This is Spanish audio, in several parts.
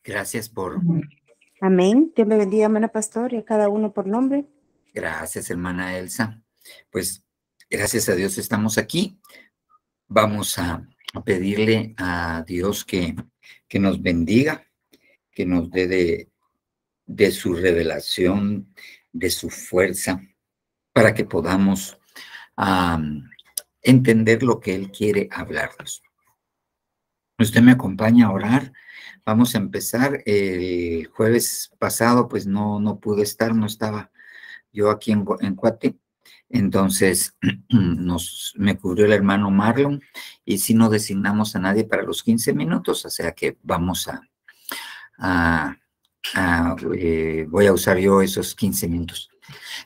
Gracias por... Amén. Dios le bendiga, hermana pastor, y a cada uno por nombre. Gracias, hermana Elsa. Pues, gracias a Dios estamos aquí. Vamos a pedirle a Dios que nos bendiga, que nos dé de su revelación, de su fuerza, para que podamos entender lo que Él quiere hablarnos. Usted me acompaña a orar. Vamos a empezar. El jueves pasado, pues no pude estar, no estaba yo aquí en Cuate. Entonces, me cubrió el hermano Marlon y si no designamos a nadie para los 15 minutos, o sea que vamos voy a usar yo esos 15 minutos.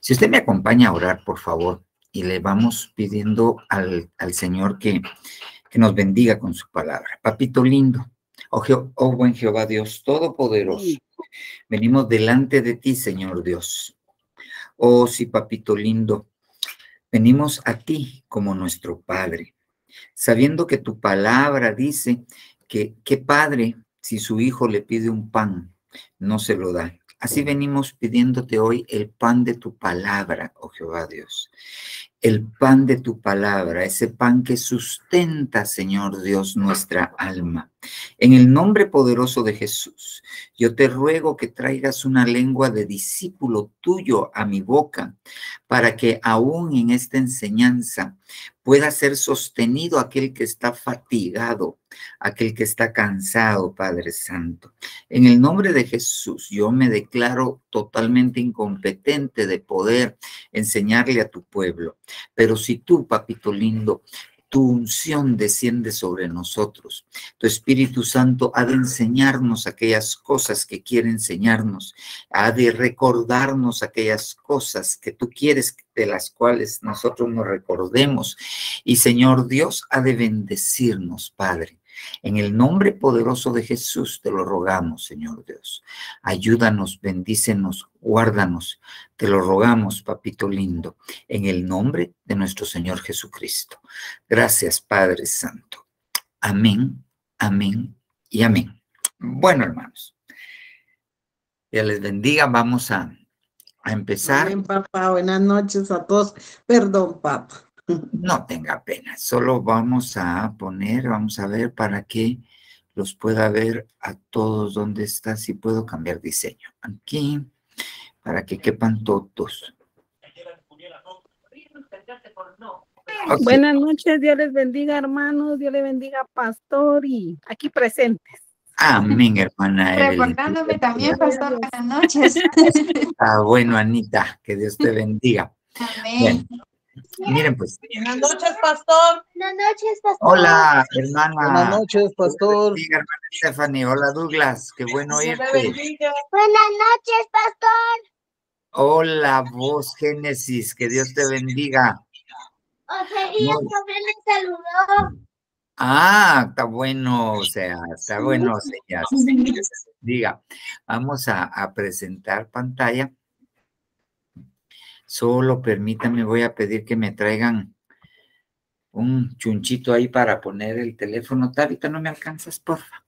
Si usted me acompaña a orar, por favor, y le vamos pidiendo al Señor que nos bendiga con su palabra. Papito lindo, oh buen Jehová Dios Todopoderoso, venimos delante de ti, Señor Dios. Oh sí, papito lindo, venimos a ti como nuestro Padre, sabiendo que tu palabra dice que qué padre si su hijo le pide un pan, no se lo da. Así venimos pidiéndote hoy el pan de tu palabra, oh Jehová Dios. El pan de tu palabra, ese pan que sustenta, Señor Dios, nuestra alma. En el nombre poderoso de Jesús, yo te ruego que traigas una lengua de discípulo tuyo a mi boca, para que aún en esta enseñanza pueda ser sostenido aquel que está fatigado, aquel que está cansado, Padre Santo. En el nombre de Jesús, yo me declaro totalmente incompetente de poder enseñarle a tu pueblo. Pero si tú, papito lindo, tu unción desciende sobre nosotros, tu Espíritu Santo ha de enseñarnos aquellas cosas que quiere enseñarnos, ha de recordarnos aquellas cosas que tú quieres de las cuales nosotros nos recordemos. Y Señor Dios, ha de bendecirnos, Padre. En el nombre poderoso de Jesús te lo rogamos, Señor Dios. Ayúdanos, bendícenos, guárdanos. Te lo rogamos, papito lindo, en el nombre de nuestro Señor Jesucristo. Gracias, Padre Santo. Amén, amén y amén. Bueno, hermanos, Dios les bendiga. Vamos a empezar. Amén, papá. Buenas noches a todos. Perdón, papá. No tenga pena, solo vamos a ver para que los pueda ver a todos. ¿Dónde está? Si puedo cambiar diseño. Aquí, para que quepan todos. Okay. Buenas noches, Dios les bendiga, hermanos, Dios les bendiga, pastor, y aquí presentes. Amén, hermana Evelyn. Reportándome también, pastor, buenas noches. Bueno, Anita, que Dios te bendiga. Amén. Bueno, miren pues. Buenas noches, pastor. Buenas noches, pastor. Hola, hermana. Buenas noches, pastor. Bendiga, hermana Stephanie. Hola, Douglas. Qué bueno oírte. Buenas noches, pastor. Hola, vos, Génesis. Que Dios te bendiga. Oseguías también me saludó. Ah, está bueno, o sea, está bueno, o sea, diga, vamos a presentar pantalla. Solo permítanme, voy a pedir que me traigan un chunchito ahí para poner el teléfono. Ahorita no me alcanzas, porfa.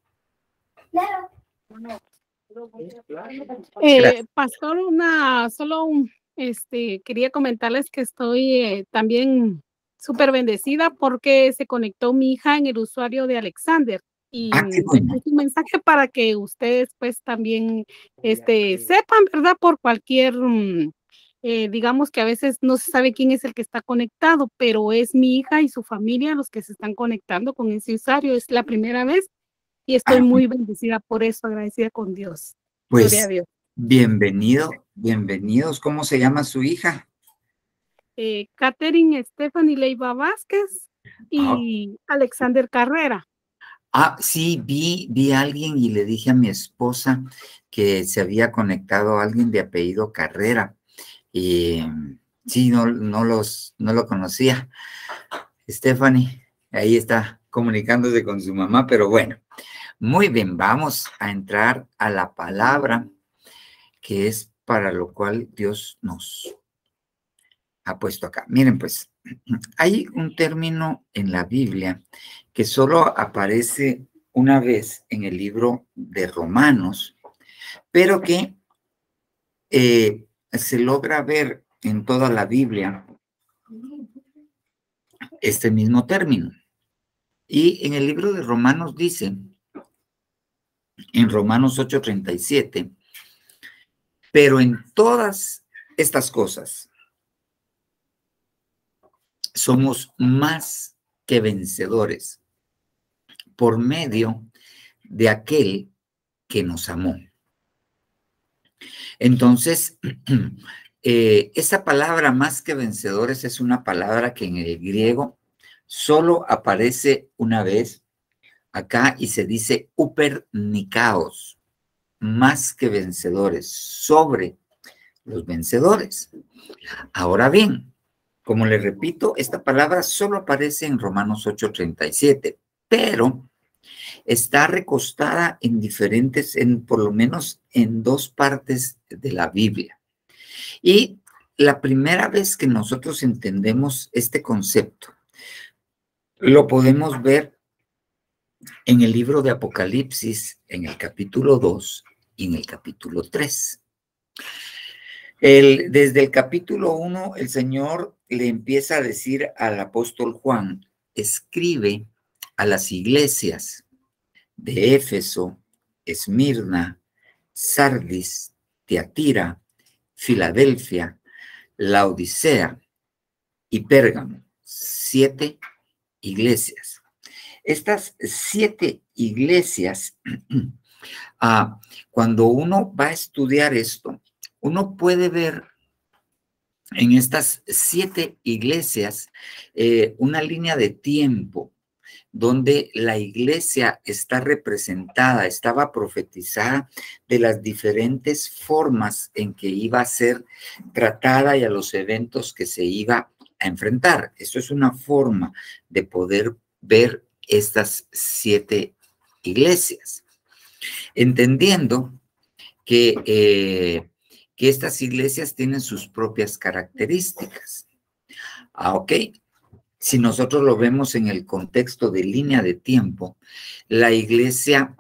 Claro. Pastor, quería comentarles que estoy también súper bendecida porque se conectó mi hija en el usuario de Alexander y bueno. un mensaje para que ustedes pues también sepan, ¿verdad? Por cualquier, digamos que a veces no se sabe quién es el que está conectado, pero es mi hija y su familia los que se están conectando con ese usuario. Es la primera vez y estoy muy bendecida por eso, agradecida con Dios. Pues, gloria a Dios. Bienvenidos. ¿Cómo se llama su hija? Catherine Stephanie Leiva Vázquez y Alexander Carrera. Sí, vi a alguien y le dije a mi esposa que se había conectado a alguien de apellido Carrera. Y sí, no lo conocía. Stephanie, ahí está comunicándose con su mamá, pero bueno. Muy bien, vamos a entrar a la palabra que es para lo cual Dios nos ha puesto acá. Miren, pues, hay un término en la Biblia que solo aparece una vez en el libro de Romanos, pero que se logra ver en toda la Biblia este mismo término. Y en el libro de Romanos dice, en Romanos 8:37, pero en todas estas cosas somos más que vencedores por medio de aquel que nos amó. Entonces, esa palabra más que vencedores es una palabra que en el griego solo aparece una vez acá y se dice upernikaos, más que vencedores, sobre los vencedores. Ahora bien, como les repito, esta palabra solo aparece en Romanos 8:37, pero está recostada en diferentes, por lo menos en dos partes de la Biblia. Y la primera vez que nosotros entendemos este concepto, lo podemos ver en el libro de Apocalipsis, en el capítulo 2 y en el capítulo 3. Desde el capítulo 1, el Señor le empieza a decir al apóstol Juan, escribe a las iglesias de Éfeso, Esmirna, Sardis, Tiatira, Filadelfia, Laodicea y Pérgamo. 7 iglesias. Estas 7 iglesias, cuando uno va a estudiar esto, uno puede ver en estas 7 iglesias una línea de tiempo donde la iglesia está representada, estaba profetizada de las diferentes formas en que iba a ser tratada y a los eventos que se iba a enfrentar. Esto es una forma de poder ver estas 7 iglesias, entendiendo que estas iglesias tienen sus propias características. Ok. Si nosotros lo vemos en el contexto de línea de tiempo, la iglesia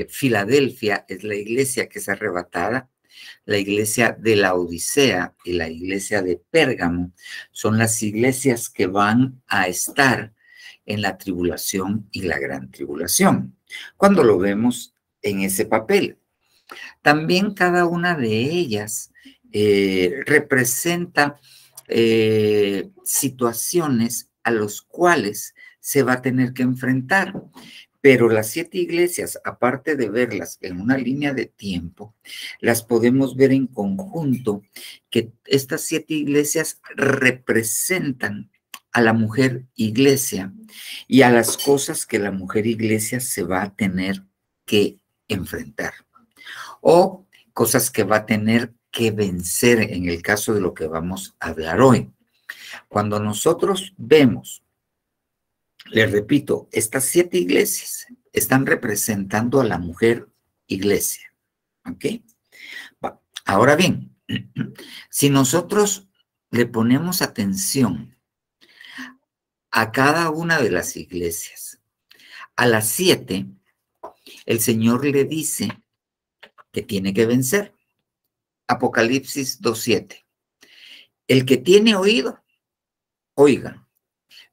Filadelfia es la iglesia que es arrebatada, la iglesia de Laodicea y la iglesia de Pérgamo son las iglesias que van a estar en la tribulación y la gran tribulación, cuando lo vemos en ese papel. También cada una de ellas representa situaciones a los cuales se va a tener que enfrentar. Pero las 7 iglesias, aparte de verlas en una línea de tiempo, las podemos ver en conjunto, que estas 7 iglesias representan a la mujer iglesia y a las cosas que la mujer iglesia se va a tener que enfrentar, o cosas que va a tener que vencer en el caso de lo que vamos a hablar hoy. Cuando nosotros vemos, les repito, estas 7 iglesias están representando a la mujer iglesia. ¿Ok? Ahora bien, si nosotros le ponemos atención a cada una de las iglesias, a las 7, el Señor le dice que tiene que vencer. Apocalipsis 2:7. El que tiene oído, oiga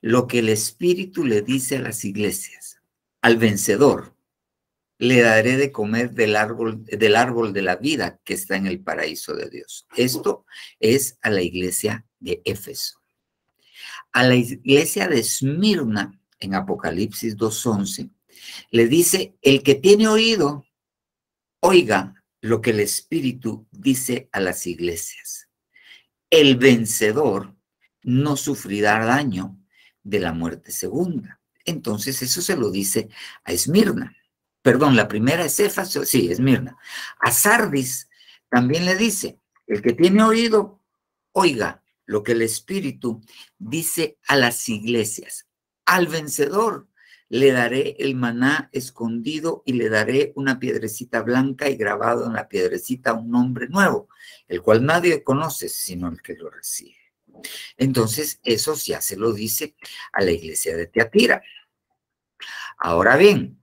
lo que el Espíritu le dice a las iglesias. Al vencedor le daré de comer del árbol de la vida que está en el paraíso de Dios. Esto es a la iglesia de Éfeso. A la iglesia de Esmirna, en Apocalipsis 2:11, le dice, el que tiene oído, oiga lo que el Espíritu dice a las iglesias. El vencedor no sufrirá daño de la muerte segunda. Entonces eso se lo dice a Esmirna. Perdón, la primera es Éfeso, sí, Esmirna. A Sardis también le dice, el que tiene oído, oiga lo que el Espíritu dice a las iglesias. Al vencedor le daré el maná escondido y le daré una piedrecita blanca y grabado en la piedrecita un nombre nuevo, el cual nadie conoce sino el que lo recibe. Entonces, eso ya se lo dice a la iglesia de Tiatira. Ahora bien,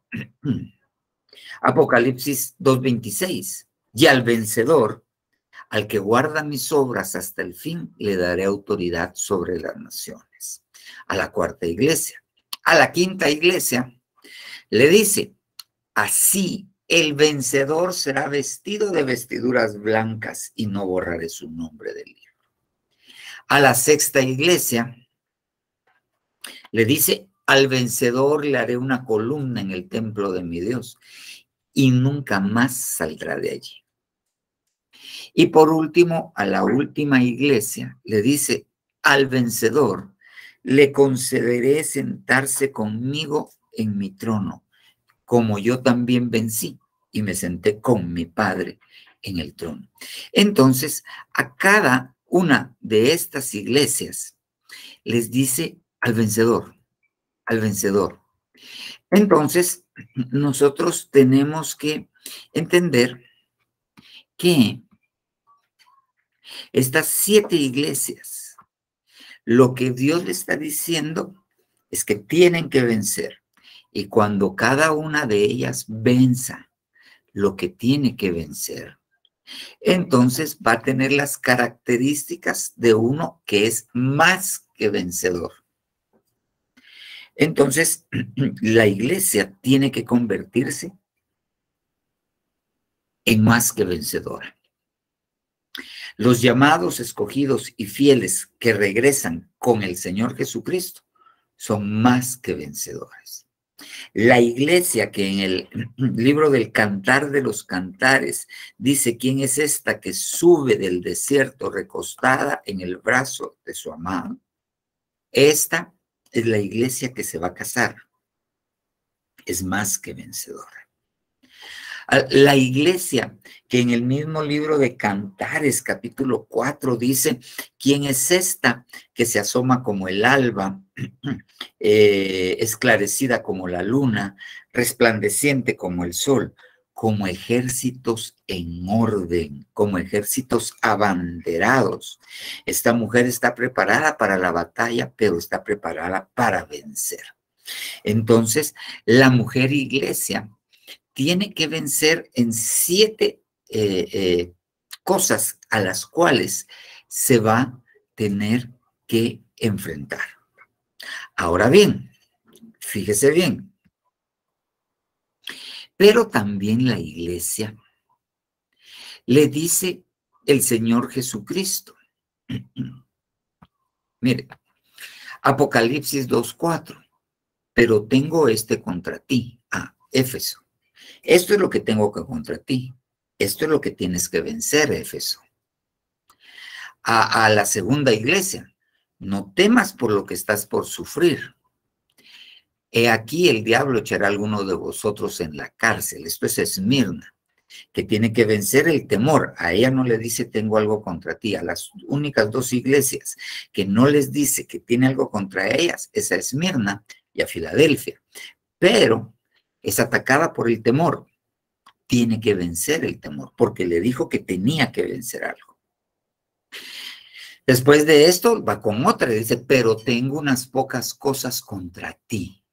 Apocalipsis 2:26. Y al vencedor, al que guarda mis obras hasta el fin, le daré autoridad sobre las naciones. A la cuarta iglesia. A la quinta iglesia le dice, así el vencedor será vestido de vestiduras blancas y no borraré su nombre del libro. A la sexta iglesia le dice, al vencedor le haré una columna en el templo de mi Dios y nunca más saldrá de allí. Y por último, a la última iglesia le dice, al vencedor le concederé sentarse conmigo en mi trono, como yo también vencí y me senté con mi Padre en el trono. Entonces, a cada una de estas iglesias les dice al vencedor, al vencedor. Entonces, nosotros tenemos que entender que estas 7 iglesias, lo que Dios le está diciendo es que tienen que vencer. Y cuando cada una de ellas venza lo que tiene que vencer, entonces va a tener las características de uno que es más que vencedor. Entonces, la iglesia tiene que convertirse en más que vencedora. Los llamados, escogidos y fieles que regresan con el Señor Jesucristo son más que vencedores. La iglesia que en el libro del Cantar de los Cantares dice, ¿quién es esta que sube del desierto recostada en el brazo de su amado? Esta es la iglesia que se va a casar. Es más que vencedora. La iglesia que en el mismo libro de Cantares, capítulo 4, dice, ¿quién es esta que se asoma como el alba, esclarecida como la luna, resplandeciente como el sol, como ejércitos en orden, como ejércitos abanderados? Esta mujer está preparada para la batalla, pero está preparada para vencer. Entonces, la mujer iglesia tiene que vencer en 7 cosas a las cuales se va a tener que enfrentar. Ahora bien, fíjese bien, pero también la iglesia le dice el Señor Jesucristo. Mire, Apocalipsis 2:4, pero tengo contra ti, Éfeso. Esto es lo que tengo que contra ti. Esto es lo que tienes que vencer, Éfeso. A la segunda iglesia, no temas por lo que estás por sufrir. He aquí el diablo echará a alguno de vosotros en la cárcel. Esto es Esmirna, que tiene que vencer el temor. A ella no le dice tengo algo contra ti. A las únicas 2 iglesias que no les dice que tiene algo contra ellas es a Esmirna y a Filadelfia. Pero es atacada por el temor. Tiene que vencer el temor, porque le dijo que tenía que vencer algo. Después de esto, va con otra y dice, pero tengo unas pocas cosas contra ti.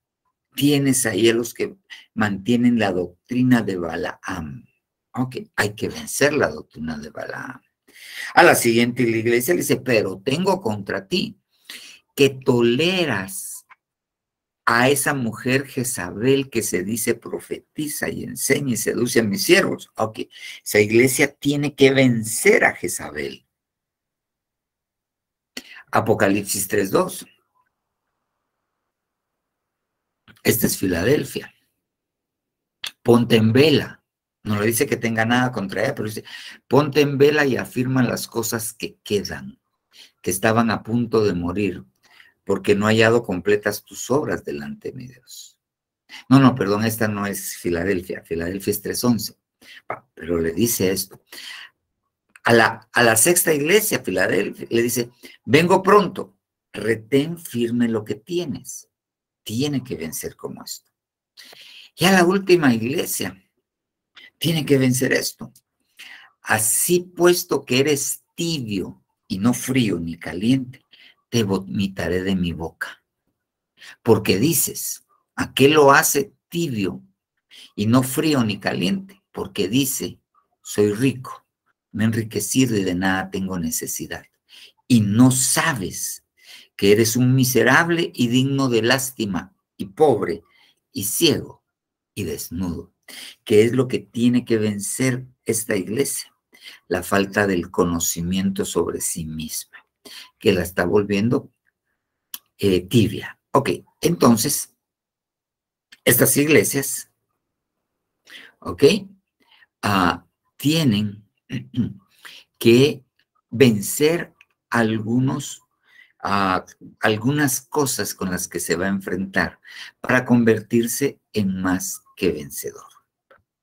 Tienes ahí a los que mantienen la doctrina de Balaam. Ok, hay que vencer la doctrina de Balaam. A la siguiente iglesia le dice, pero tengo contra ti que toleras a esa mujer Jezabel que se dice profetiza y enseña y seduce a mis siervos. Ok, esa iglesia tiene que vencer a Jezabel. Apocalipsis 3:2. Esta es Filadelfia. Ponte en vela. No le dice que tenga nada contra ella, pero dice, ponte en vela y afirma las cosas que quedan, que estaban a punto de morir, porque no he hallado completas tus obras delante de mi Dios. No, perdón, esta no es Filadelfia. Filadelfia es 3:11. Pero le dice esto. A la sexta iglesia, Filadelfia, le dice, vengo pronto, retén firme lo que tienes. Tiene que vencer como esto. Y a la última iglesia, tiene que vencer esto. Así puesto que eres tibio y no frío ni caliente, te vomitaré de mi boca. Porque dices, aquel lo hace tibio y no frío ni caliente, porque dice, soy rico, me he enriquecido y de nada tengo necesidad. Y no sabes que eres un miserable y digno de lástima, y pobre, y ciego, y desnudo. ¿Qué es lo que tiene que vencer esta iglesia? La falta del conocimiento sobre sí misma, que la está volviendo tibia. Ok, entonces, estas iglesias, ok, tienen que vencer algunas cosas con las que se va a enfrentar para convertirse en más que vencedor.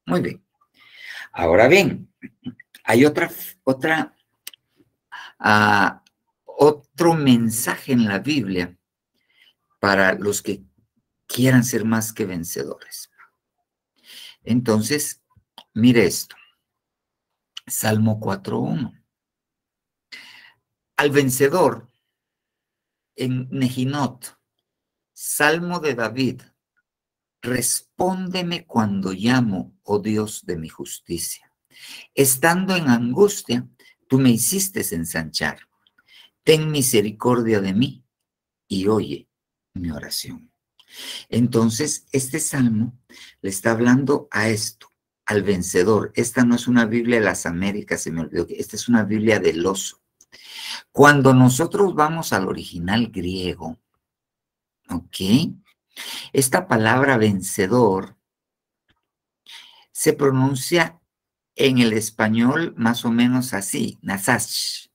Muy bien. Ahora bien, hay otro mensaje en la Biblia para los que quieran ser más que vencedores. Entonces, mire esto. Salmo 4:1. Al vencedor, en Nejinot, Salmo de David, respóndeme cuando llamo, oh Dios de mi justicia. Estando en angustia, tú me hiciste ensanchar. Ten misericordia de mí y oye mi oración. Entonces, este salmo le está hablando a esto, al vencedor. Esta no es una Biblia de las Américas, se me olvidó que esta es una Biblia del oso. Cuando nosotros vamos al original griego, ¿ok? Esta palabra vencedor se pronuncia en el español más o menos así, nasash,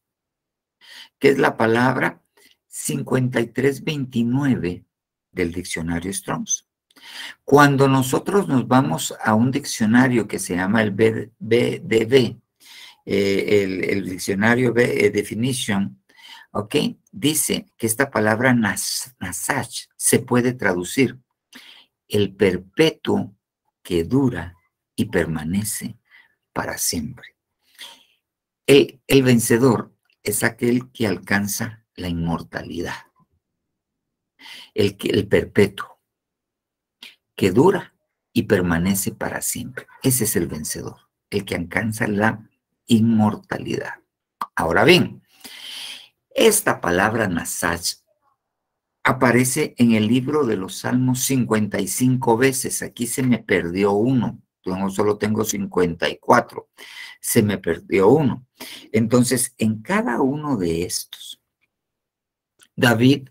que es la palabra 5329 del diccionario Strong's. Cuando nosotros nos vamos a un diccionario que se llama el BDB, el diccionario Definition, ¿ok? Dice que esta palabra nasash se puede traducir el perpetuo que dura y permanece para siempre. El vencedor es aquel que alcanza la inmortalidad, el perpetuo, que dura y permanece para siempre. Ese es el vencedor, el que alcanza la inmortalidad. Ahora bien, esta palabra nasash aparece en el libro de los Salmos 55 veces. Aquí se me perdió uno. Yo solo tengo 54. Se me perdió uno. Entonces, en cada uno de estos, David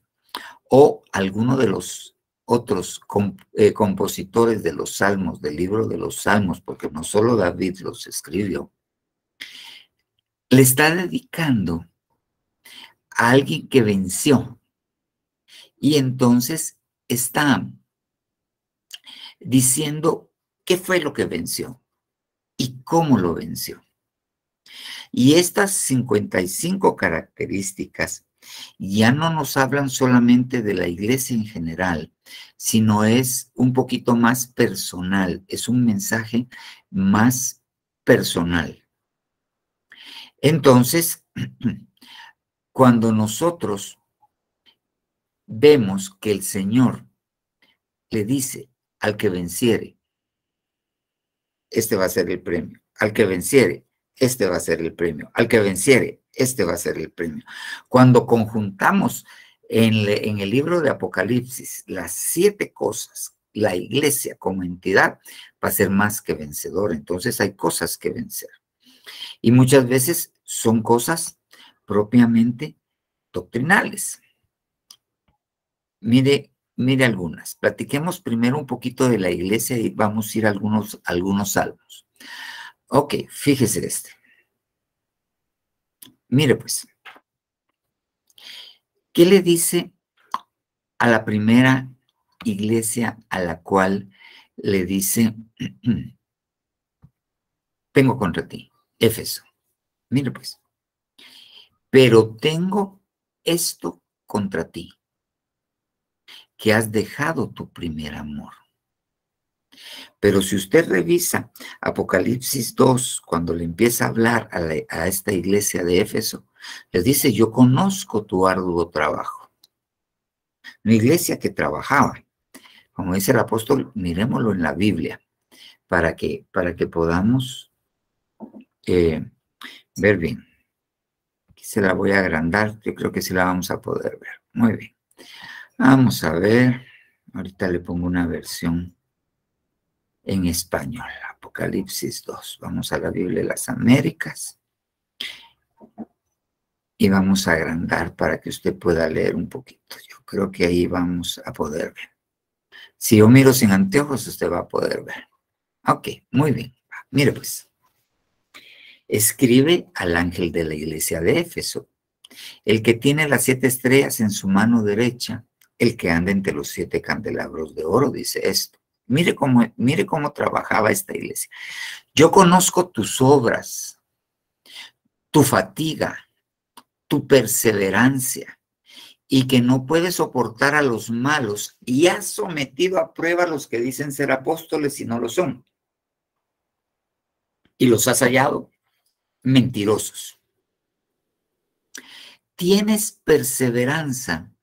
o alguno de los otros compositores de los Salmos, del libro de los Salmos, porque no solo David los escribió, le está dedicando a alguien que venció. Y entonces está diciendo qué fue lo que venció y cómo lo venció. Y estas 55 características ya no nos hablan solamente de la iglesia en general, sino es un poquito más personal, es un mensaje más personal. Entonces, cuando nosotros vemos que el Señor le dice al que venciere, este va a ser el premio. Al que venciere, este va a ser el premio. Al que venciere, este va a ser el premio. Cuando conjuntamos en el libro de Apocalipsis las 7 cosas, la iglesia como entidad va a ser más que vencedor. Entonces hay cosas que vencer. Y muchas veces son cosas propiamente doctrinales. Mire algunas. Platiquemos primero un poquito de la iglesia y vamos a ir a algunos salmos. Ok, fíjese este. Mire pues. ¿Qué le dice a la primera iglesia a la cual le dice, tengo contra ti, Éfeso? Mire pues. Pero tengo esto contra ti, que has dejado tu primer amor. Pero si usted revisa Apocalipsis 2, cuando le empieza a hablar a esta iglesia de Éfeso, les dice, yo conozco tu arduo trabajo. Una iglesia que trabajaba. Como dice el apóstol, miremoslo en la Biblia. para que podamos ver bien. Aquí se la voy a agrandar, yo creo que sí la vamos a poder ver. Muy bien. Vamos a ver, ahorita le pongo una versión en español, Apocalipsis 2. Vamos a la Biblia de las Américas y vamos a agrandar para que usted pueda leer un poquito. Yo creo que ahí vamos a poder ver. Si yo miro sin anteojos, usted va a poder ver. Ok, muy bien. Mire pues. Escribe al ángel de la iglesia de Éfeso, el que tiene las 7 estrellas en su mano derecha, el que anda entre los 7 candelabros de oro, dice esto. Mire cómo trabajaba esta iglesia. Yo conozco tus obras, tu fatiga, tu perseverancia, y que no puedes soportar a los malos, y has sometido a prueba a los que dicen ser apóstoles y no lo son. Y los has hallado mentirosos. Tienes perseverancia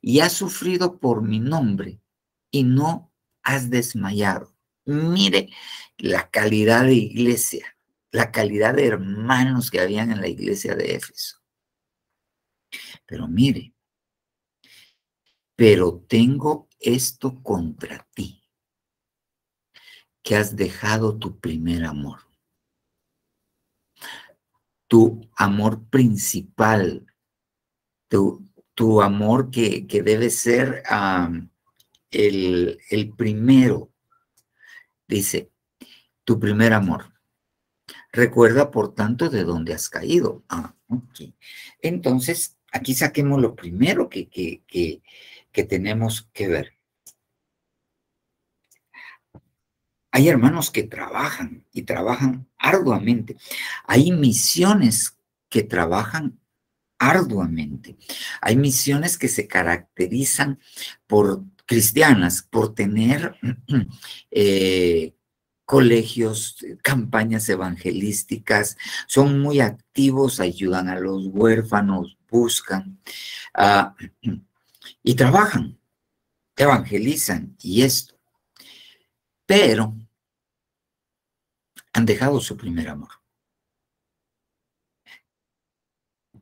y has sufrido por mi nombre y no has desmayado. Mire la calidad de iglesia, la calidad de hermanos que habían en la iglesia de Éfeso. Pero mire, pero tengo esto contra ti, que has dejado tu primer amor. Tu amor principal, tu amor que debe ser el primero. Dice, tu primer amor. Recuerda, por tanto, de dónde has caído. Ok. Entonces, aquí saquemos lo primero que tenemos que ver. Hay hermanos que trabajan y trabajan arduamente. Hay misiones que trabajan arduamente. Hay misiones que se caracterizan por cristianas, por tener colegios, campañas evangelísticas, son muy activos, ayudan a los huérfanos, buscan y trabajan, evangelizan y esto. Pero han dejado su primer amor.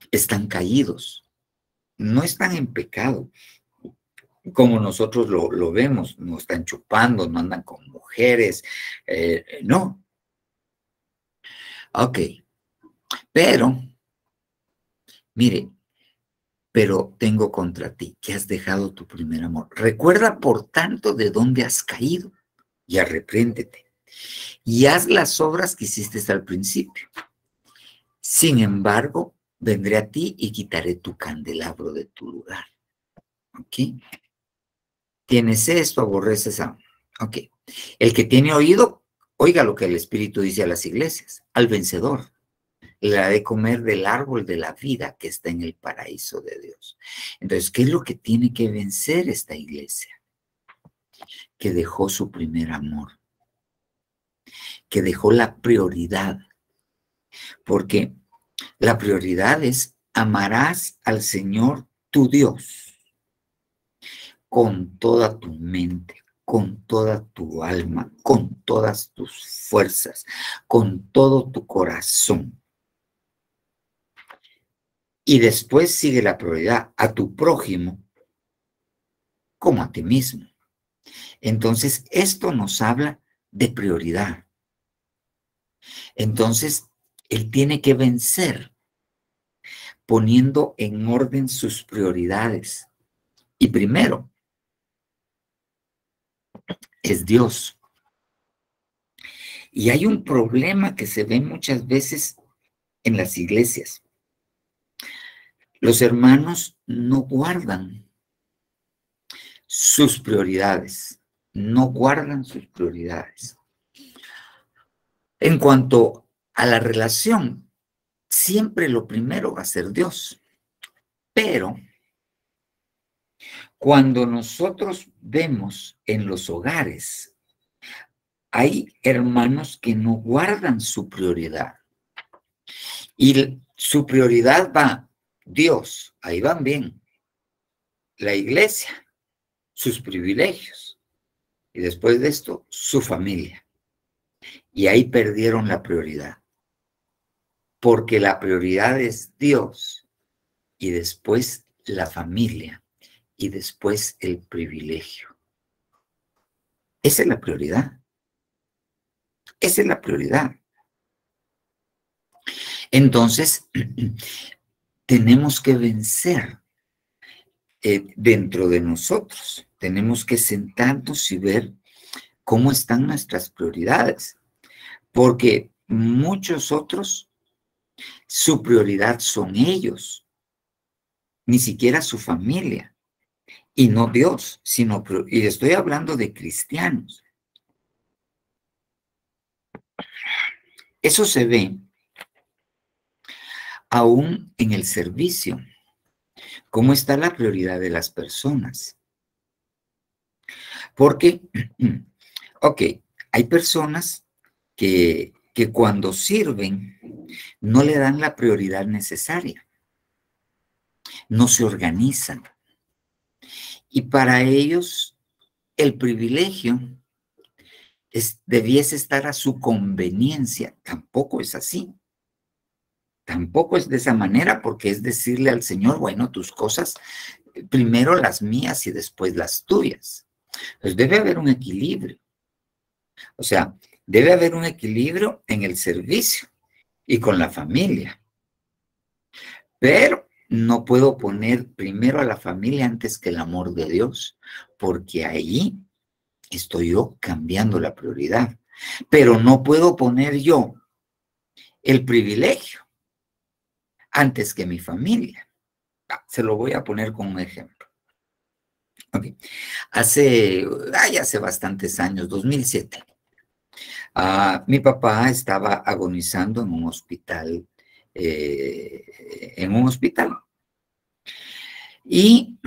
Están caídos, no están en pecado, como nosotros lo vemos, no están chupando, no andan con mujeres, no. Ok, pero, mire, pero tengo contra ti, que has dejado tu primer amor. Recuerda, por tanto, de dónde has caído y arrepréntete. Y haz las obras que hiciste al principio. Sin embargo, vendré a ti y quitaré tu candelabro de tu lugar. ¿Ok? Tienes esto, aborreces a... Ok. El que tiene oído, oiga lo que el Espíritu dice a las iglesias. Al vencedor le ha de comer del árbol de la vida que está en el paraíso de Dios. Entonces, ¿qué es lo que tiene que vencer esta iglesia? Que dejó su primer amor. Que dejó la prioridad. Porque la prioridad es amarás al Señor tu Dios con toda tu mente, con toda tu alma, con todas tus fuerzas, con todo tu corazón. Y después sigue la prioridad a tu prójimo como a ti mismo. Entonces, esto nos habla de prioridad. Entonces, él tiene que vencer poniendo en orden sus prioridades. Y primero, es Dios. Y hay un problema que se ve muchas veces en las iglesias. Los hermanos no guardan sus prioridades, no guardan sus prioridades. En cuanto a la relación, siempre lo primero va a ser Dios. Pero cuando nosotros vemos en los hogares, hay hermanos que no guardan su prioridad. Y su prioridad va Dios, ahí van bien. La iglesia, sus privilegios. Y después de esto, su familia. Y ahí perdieron la prioridad. Porque la prioridad es Dios. Y después la familia. Y después el privilegio. Esa es la prioridad. Esa es la prioridad. Entonces, tenemos que vencer dentro de nosotros. Tenemos que sentarnos y ver cómo están nuestras prioridades. Porque muchos otros, su prioridad son ellos, ni siquiera su familia, y no Dios, y estoy hablando de cristianos. Eso se ve aún en el servicio. ¿Cómo está la prioridad de las personas? Porque, ok, hay personas que cuando sirven no le dan la prioridad necesaria, no se organizan. Y para ellos el privilegio debiese estar a su conveniencia. Tampoco es así. Tampoco es de esa manera, porque es decirle al Señor, bueno, tus cosas, primero las mías y después las tuyas. Pues debe haber un equilibrio. O sea, debe haber un equilibrio en el servicio y con la familia. Pero no puedo poner primero a la familia antes que el amor de Dios, porque ahí estoy yo cambiando la prioridad. Pero no puedo poner yo el privilegio antes que mi familia. Se lo voy a poner como un ejemplo. Okay. Hace bastantes años, 2007, mi papá estaba agonizando en un hospital, y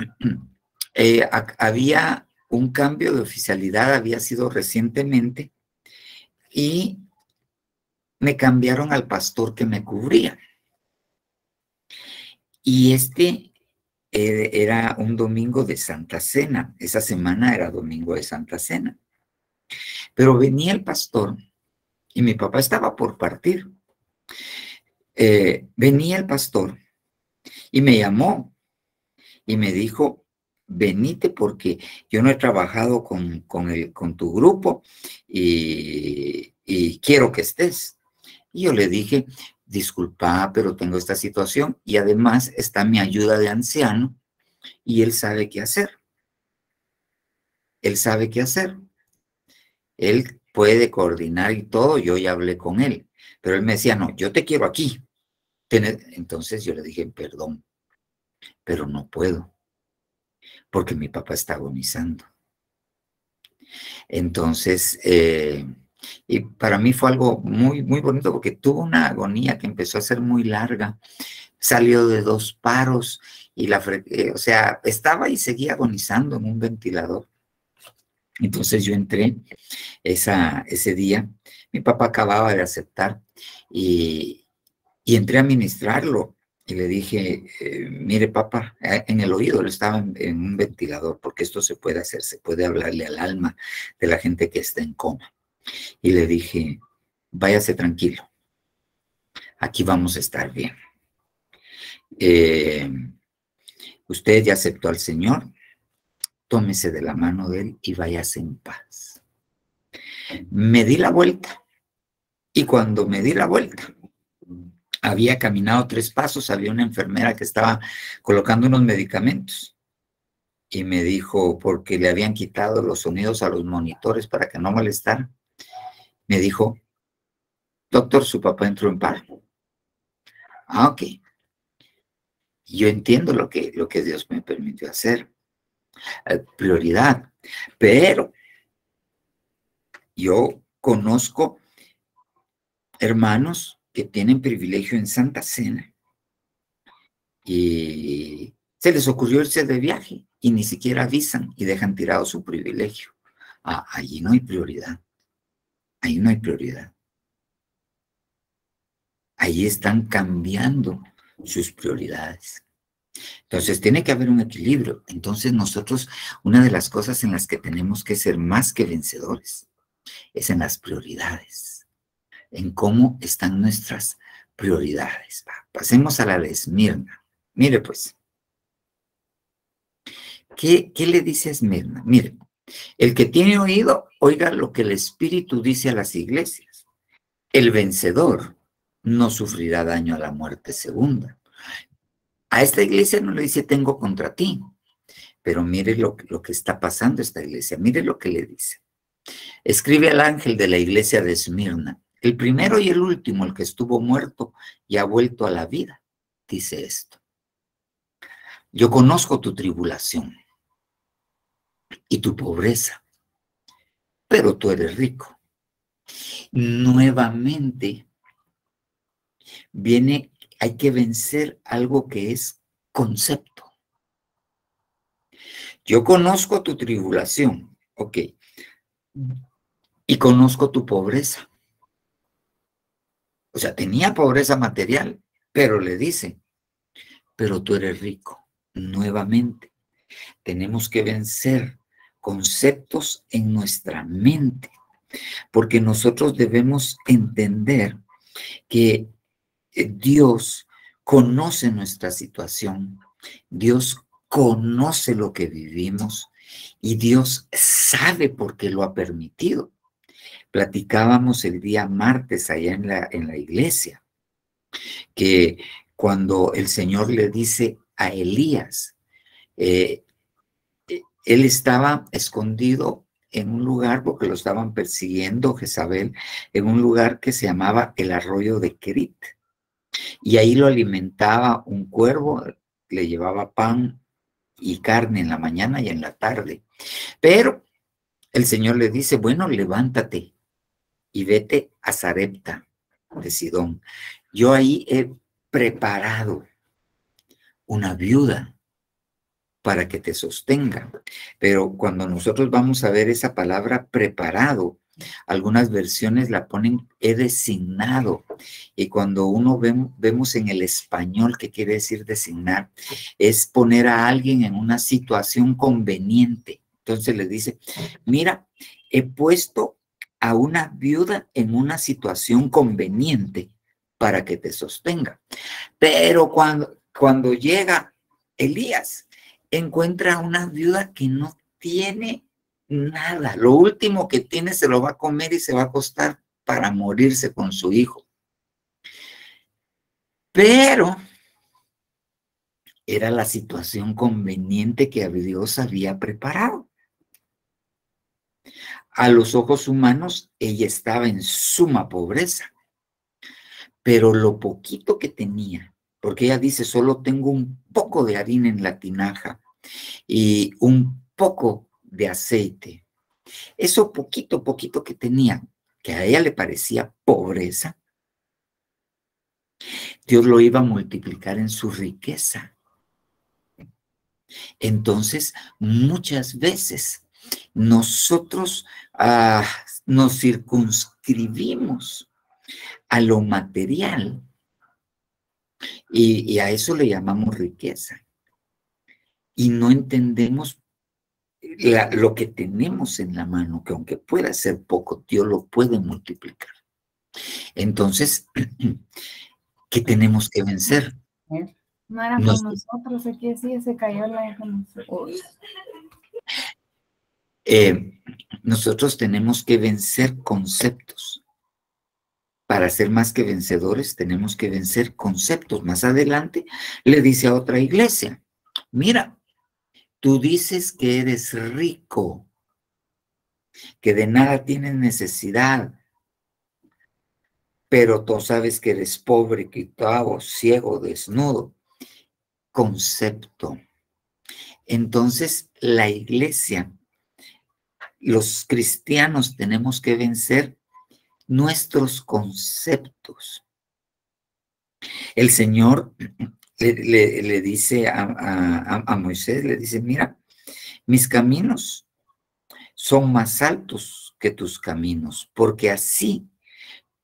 había un cambio de oficialidad, había sido recientemente, y me cambiaron al pastor que me cubría. Y era un domingo de Santa Cena. Esa semana era domingo de Santa Cena. Pero venía el pastor y mi papá estaba por partir. Venía el pastor y me llamó y me dijo, venite porque yo no he trabajado con tu grupo y quiero que estés. Y yo le dije, disculpa, pero tengo esta situación y además está mi ayuda de anciano y él sabe qué hacer. Él sabe qué hacer. Él puede coordinar y todo, yo ya hablé con él. Pero él me decía, no, yo te quiero aquí. Entonces yo le dije, perdón, pero no puedo, porque mi papá está agonizando. Entonces, y para mí fue algo muy, muy bonito, porque tuvo una agonía que empezó a ser muy larga. Salió de 2 paros y o sea, estaba y seguía agonizando en un ventilador. Entonces yo entré ese día, mi papá acababa de aceptar y entré a ministrarlo y le dije, mire papá, en el oído, él estaba en un ventilador, porque esto se puede hacer, se puede hablarle al alma de la gente que está en coma. Y le dije, váyase tranquilo, aquí vamos a estar bien. Usted ya aceptó al Señor, tómese de la mano de él y váyase en paz. Me di la vuelta y cuando me di la vuelta, había caminado 3 pasos, había una enfermera que estaba colocando unos medicamentos y me dijo, porque le habían quitado los sonidos a los monitores para que no molestara, me dijo, doctor, su papá entró en paro. Ok. Yo entiendo lo que Dios me permitió hacer. Prioridad. Pero yo conozco hermanos que tienen privilegio en Santa Cena y se les ocurrió irse de viaje y ni siquiera avisan y dejan tirado su privilegio. Allí no hay prioridad. Ahí no hay prioridad. Ahí están cambiando sus prioridades. Entonces, tiene que haber un equilibrio. Entonces, nosotros, una de las cosas en las que tenemos que ser más que vencedores es en las prioridades, en cómo están nuestras prioridades. Pasemos a la de Esmirna. Mire, pues, ¿qué le dice a Esmirna? Mire, el que tiene oído, oiga lo que el Espíritu dice a las iglesias. El vencedor no sufrirá daño a la muerte segunda. A esta iglesia no le dice tengo contra ti, pero mire lo que está pasando a esta iglesia, mire lo que le dice. Escribe al ángel de la iglesia de Esmirna, el primero y el último, el que estuvo muerto y ha vuelto a la vida, dice esto. Yo conozco tu tribulación y tu pobreza, pero tú eres rico. Nuevamente viene, hay que vencer algo que es concepto. Yo conozco tu tribulación, ok, y conozco tu pobreza. O sea, tenía pobreza material, pero le dice, pero tú eres rico. Nuevamente, tenemos que vencer conceptos en nuestra mente, porque nosotros debemos entender que Dios conoce nuestra situación, Dios conoce lo que vivimos y Dios sabe por qué lo ha permitido. Platicábamos el día martes allá en la iglesia, que cuando el Señor le dice a Elías, él estaba escondido en un lugar porque lo estaban persiguiendo Jezabel, en un lugar que se llamaba el arroyo de Kerit. Y ahí lo alimentaba un cuervo, le llevaba pan y carne en la mañana y en la tarde. Pero el Señor le dice, bueno, levántate y vete a Sarepta de Sidón. Yo ahí he preparado una viuda para que te sostenga. Pero cuando nosotros vamos a ver esa palabra preparado, algunas versiones la ponen he designado. Y cuando uno vemos en el español qué quiere decir designar, es poner a alguien en una situación conveniente. Entonces le dice, mira, he puesto a una viuda en una situación conveniente para que te sostenga. Pero cuando llega Elías, encuentra a una viuda que no tiene nada. Lo último que tiene se lo va a comer y se va a acostar para morirse con su hijo. Pero era la situación conveniente que Dios había preparado. A los ojos humanos, ella estaba en suma pobreza. Pero lo poquito que tenía, porque ella dice, solo tengo un poco de harina en la tinaja y un poco de aceite. Eso poquito que tenía, que a ella le parecía pobreza, Dios lo iba a multiplicar en su riqueza. Entonces, muchas veces nosotros nos circunscribimos a lo material y a eso le llamamos riqueza. Y no entendemos lo que tenemos en la mano, que aunque pueda ser poco, Dios lo puede multiplicar. Entonces, ¿qué tenemos que vencer? No era con nosotros, aquí sí se cayó la con nosotros. Nosotros tenemos que vencer conceptos. Para ser más que vencedores, tenemos que vencer conceptos. Más adelante le dice a otra iglesia, mira, tú dices que eres rico, que de nada tienes necesidad, pero tú sabes que eres pobre, quitado, ciego, desnudo. Concepto. Entonces, la iglesia, los cristianos tenemos que vencer nuestros conceptos. El Señor le dice a Moisés, le dice, mira, mis caminos son más altos que tus caminos, porque así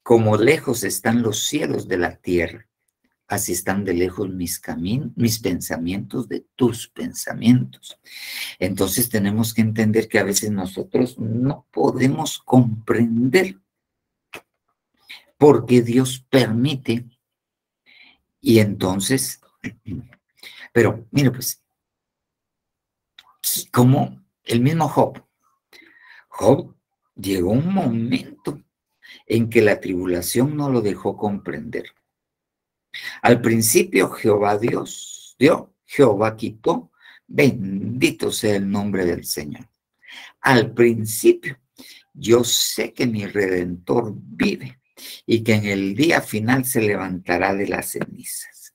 como lejos están los cielos de la tierra, así están de lejos mis pensamientos de tus pensamientos. Entonces tenemos que entender que a veces nosotros no podemos comprender por qué Dios permite. Y entonces, pero mire pues, como el mismo Job llegó un momento en que la tribulación no lo dejó comprender. Al principio Jehová Dios dio, Jehová quitó, bendito sea el nombre del Señor. Al principio, yo sé que mi Redentor vive y que en el día final se levantará de las cenizas.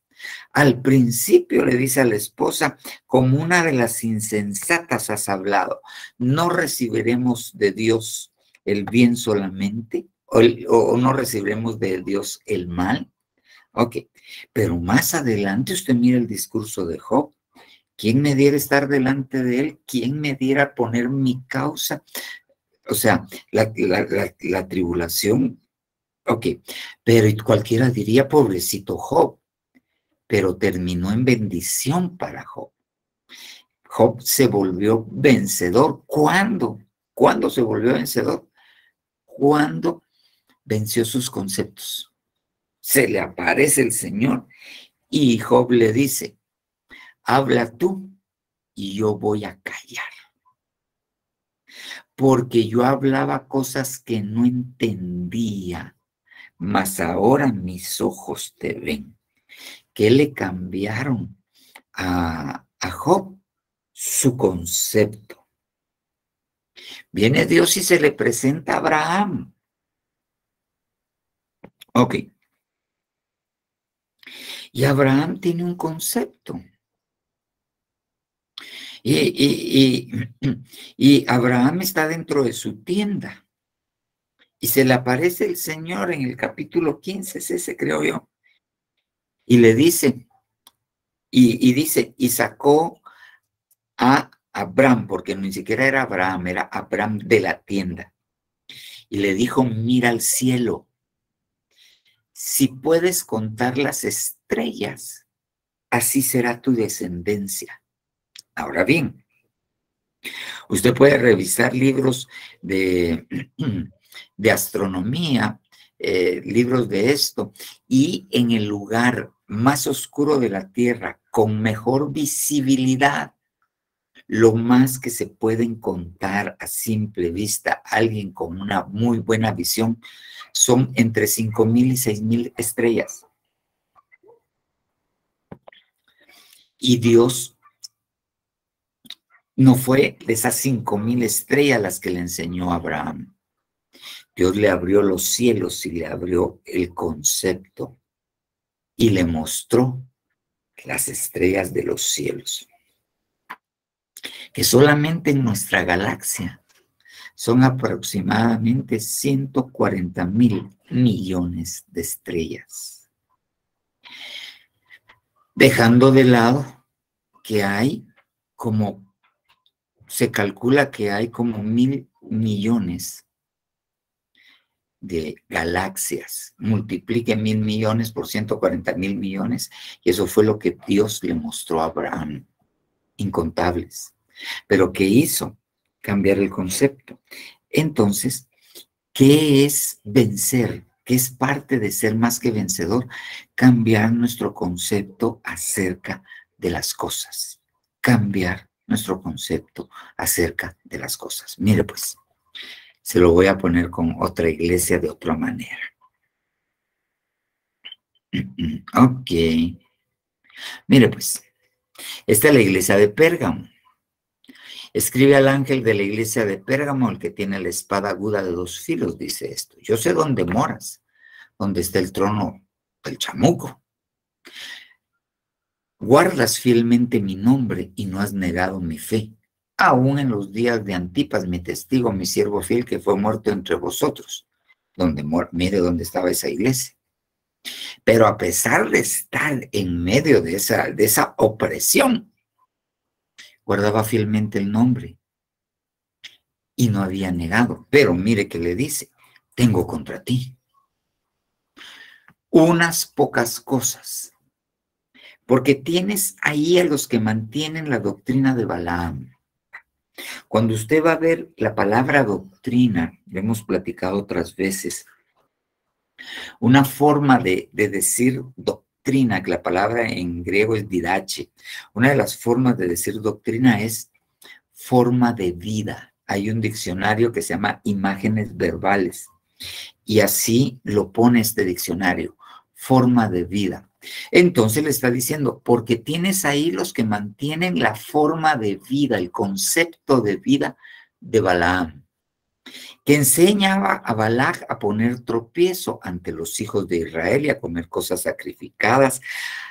Al principio le dice a la esposa, como una de las insensatas has hablado, ¿no recibiremos de Dios el bien solamente? ¿O no recibiremos de Dios el mal? Ok, pero más adelante usted mira el discurso de Job. ¿Quién me diera estar delante de él? ¿Quién me diera poner mi causa? O sea, la tribulación. Ok, pero cualquiera diría, pobrecito Job, pero terminó en bendición para Job. Job se volvió vencedor. ¿Cuándo? ¿Cuándo se volvió vencedor? Cuando venció sus conceptos. Se le aparece el Señor y Job le dice, habla tú y yo voy a callar. Porque yo hablaba cosas que no entendía, mas ahora mis ojos te ven. ¿Qué le cambiaron a Job? Su concepto. Viene Dios y se le presenta a Abraham. Ok. Y Abraham tiene un concepto. Y Abraham está dentro de su tienda. Y se le aparece el Señor en el capítulo 15, es ese creo yo. Y le dice, y sacó a Abraham, porque ni siquiera era Abraham, era Abraham de la tienda. Y le dijo, mira al cielo. Si puedes contar las estrellas, así será tu descendencia. Ahora bien, usted puede revisar libros de astronomía, libros de esto, y en el lugar más oscuro de la Tierra, con mejor visibilidad, lo más que se pueden contar a simple vista, alguien con una muy buena visión, son entre 5,000 y 6,000 estrellas. Y Dios no fue de esas 5,000 estrellas las que le enseñó a Abraham. Dios le abrió los cielos y le abrió el concepto y le mostró las estrellas de los cielos. Que solamente en nuestra galaxia son aproximadamente 140,000 millones de estrellas. Dejando de lado que hay como, se calcula que hay como 1,000 millones de galaxias. Multiplique 1,000 millones por 140,000 millones y eso fue lo que Dios le mostró a Abraham. Incontables. Pero ¿qué hizo? Cambiar el concepto. Entonces, ¿qué es vencer? ¿Qué es parte de ser más que vencedor? Cambiar nuestro concepto acerca de las cosas. Cambiar nuestro concepto acerca de las cosas. Mire pues, se lo voy a poner con otra iglesia de otra manera. Ok. Mire pues, esta es la iglesia de Pérgamo. Escribe al ángel de la iglesia de Pérgamo, el que tiene la espada aguda de 2 filos, dice esto. Yo sé dónde moras, donde está el trono del chamuco. Guardas fielmente mi nombre y no has negado mi fe. Aún en los días de Antipas, mi testigo, mi siervo fiel, que fue muerto entre vosotros. Mire dónde estaba esa iglesia. Pero a pesar de estar en medio de esa opresión, guardaba fielmente el nombre y no había negado. Pero mire que le dice, tengo contra ti unas pocas cosas, porque tienes ahí a los que mantienen la doctrina de Balaam. Cuando usted va a ver la palabra doctrina, lo hemos platicado otras veces, una forma de decir doctrina, que la palabra en griego es didache, una de las formas de decir doctrina es forma de vida. Hay un diccionario que se llama imágenes verbales y así lo pone este diccionario, forma de vida. Entonces le está diciendo, porque tienes ahí los que mantienen la forma de vida, el concepto de vida de Balaam, que enseñaba a Balac a poner tropiezo ante los hijos de Israel y a comer cosas sacrificadas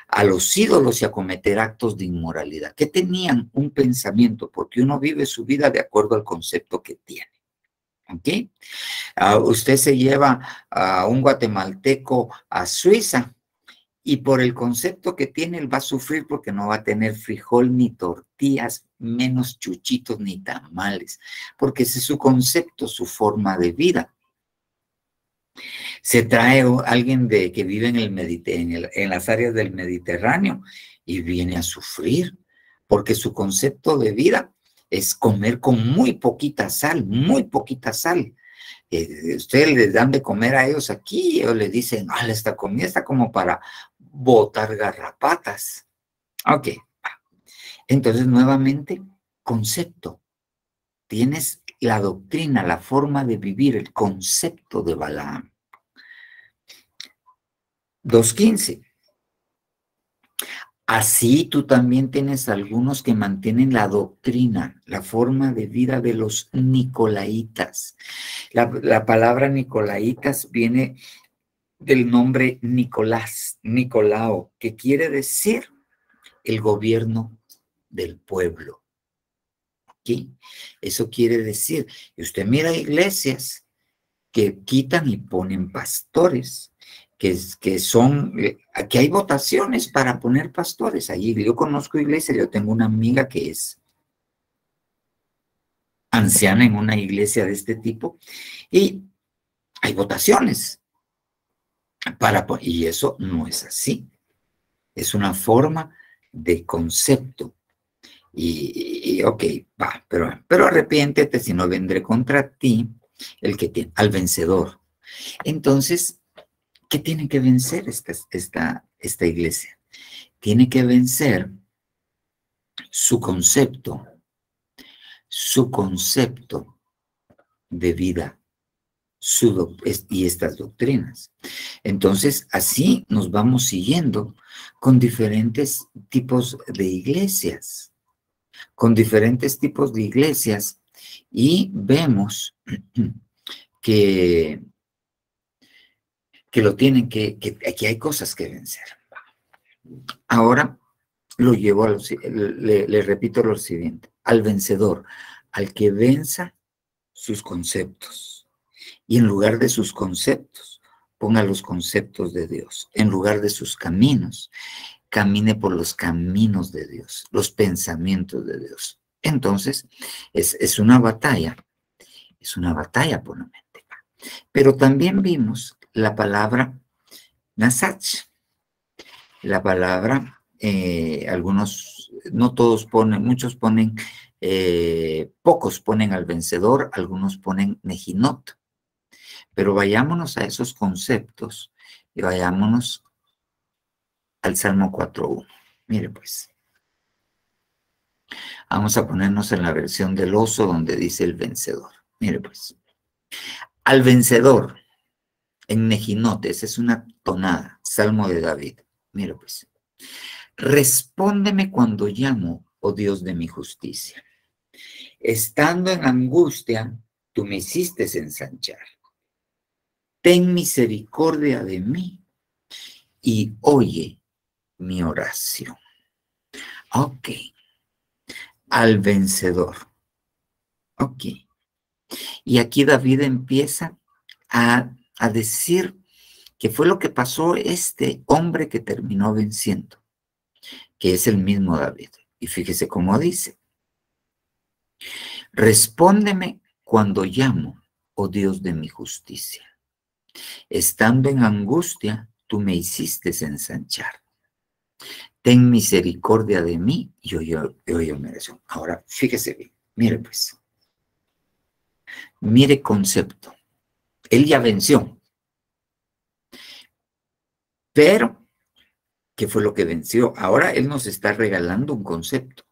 a los ídolos y a cometer actos de inmoralidad, que tenían un pensamiento, porque uno vive su vida de acuerdo al concepto que tiene. ¿Ok? Usted se lleva a un guatemalteco a Suiza y por el concepto que tiene, él va a sufrir porque no va a tener frijol ni tortillas, menos chuchitos ni tamales, porque ese es su concepto, su forma de vida. Se trae alguien que vive en las áreas del Mediterráneo y viene a sufrir, porque su concepto de vida es comer con muy poquita sal, muy poquita sal. Ustedes les dan de comer a ellos aquí, ellos les dicen, esta comida está como para botar garrapatas. Ok. Entonces, nuevamente, concepto. Tienes la doctrina, la forma de vivir, el concepto de Balaam. 2.15. Así tú también tienes algunos que mantienen la doctrina, la forma de vida de los nicolaitas. La palabra nicolaitas viene del nombre Nicolás, Nicolao, que quiere decir el gobierno del pueblo. ¿Sí? Eso quiere decir, y usted mira iglesias que quitan y ponen pastores, que son, aquí hay votaciones para poner pastores. Allí yo conozco iglesias, yo tengo una amiga que es anciana en una iglesia de este tipo, y hay votaciones. Y eso no es así. Es una forma de concepto. Y ok, va, pero arrepiéntete, si no vendré contra ti, el que tiene, al vencedor. Entonces, ¿qué tiene que vencer esta iglesia? Tiene que vencer su concepto de vida y estas doctrinas. Entonces, así nos vamos siguiendo con diferentes tipos de iglesias, y vemos que lo tienen que aquí hay cosas que vencer. Ahora lo llevo le repito lo siguiente: al vencedor, al que venza sus conceptos. Y en lugar de sus conceptos, ponga los conceptos de Dios. En lugar de sus caminos, camine por los caminos de Dios, los pensamientos de Dios. Entonces, es una batalla por la mente. Pero también vimos la palabra Nasach. La palabra, algunos, no todos ponen, muchos ponen, pocos ponen al vencedor, algunos ponen Nejinot. Pero vayámonos a esos conceptos y vayámonos al Salmo 4.1. Mire pues, vamos a ponernos en la versión del oso donde dice el vencedor. Mire pues, al vencedor en Nejinot, esa es una tonada, Salmo de David. Mire pues, respóndeme cuando llamo, oh Dios de mi justicia. Estando en angustia, tú me hiciste ensanchar. Ten misericordia de mí y oye mi oración. Ok. Al vencedor. Ok. Y aquí David empieza a decir que fue lo que pasó este hombre que terminó venciendo, que es el mismo David. Y fíjese cómo dice: respóndeme cuando llamo, oh Dios de mi justicia. Estando en angustia, tú me hiciste ensanchar. ten misericordia de mí y oye mi oración. Ahora, fíjese bien, mire pues, mire concepto. Él ya venció. Pero, ¿qué fue lo que venció? Ahora él nos está regalando un concepto.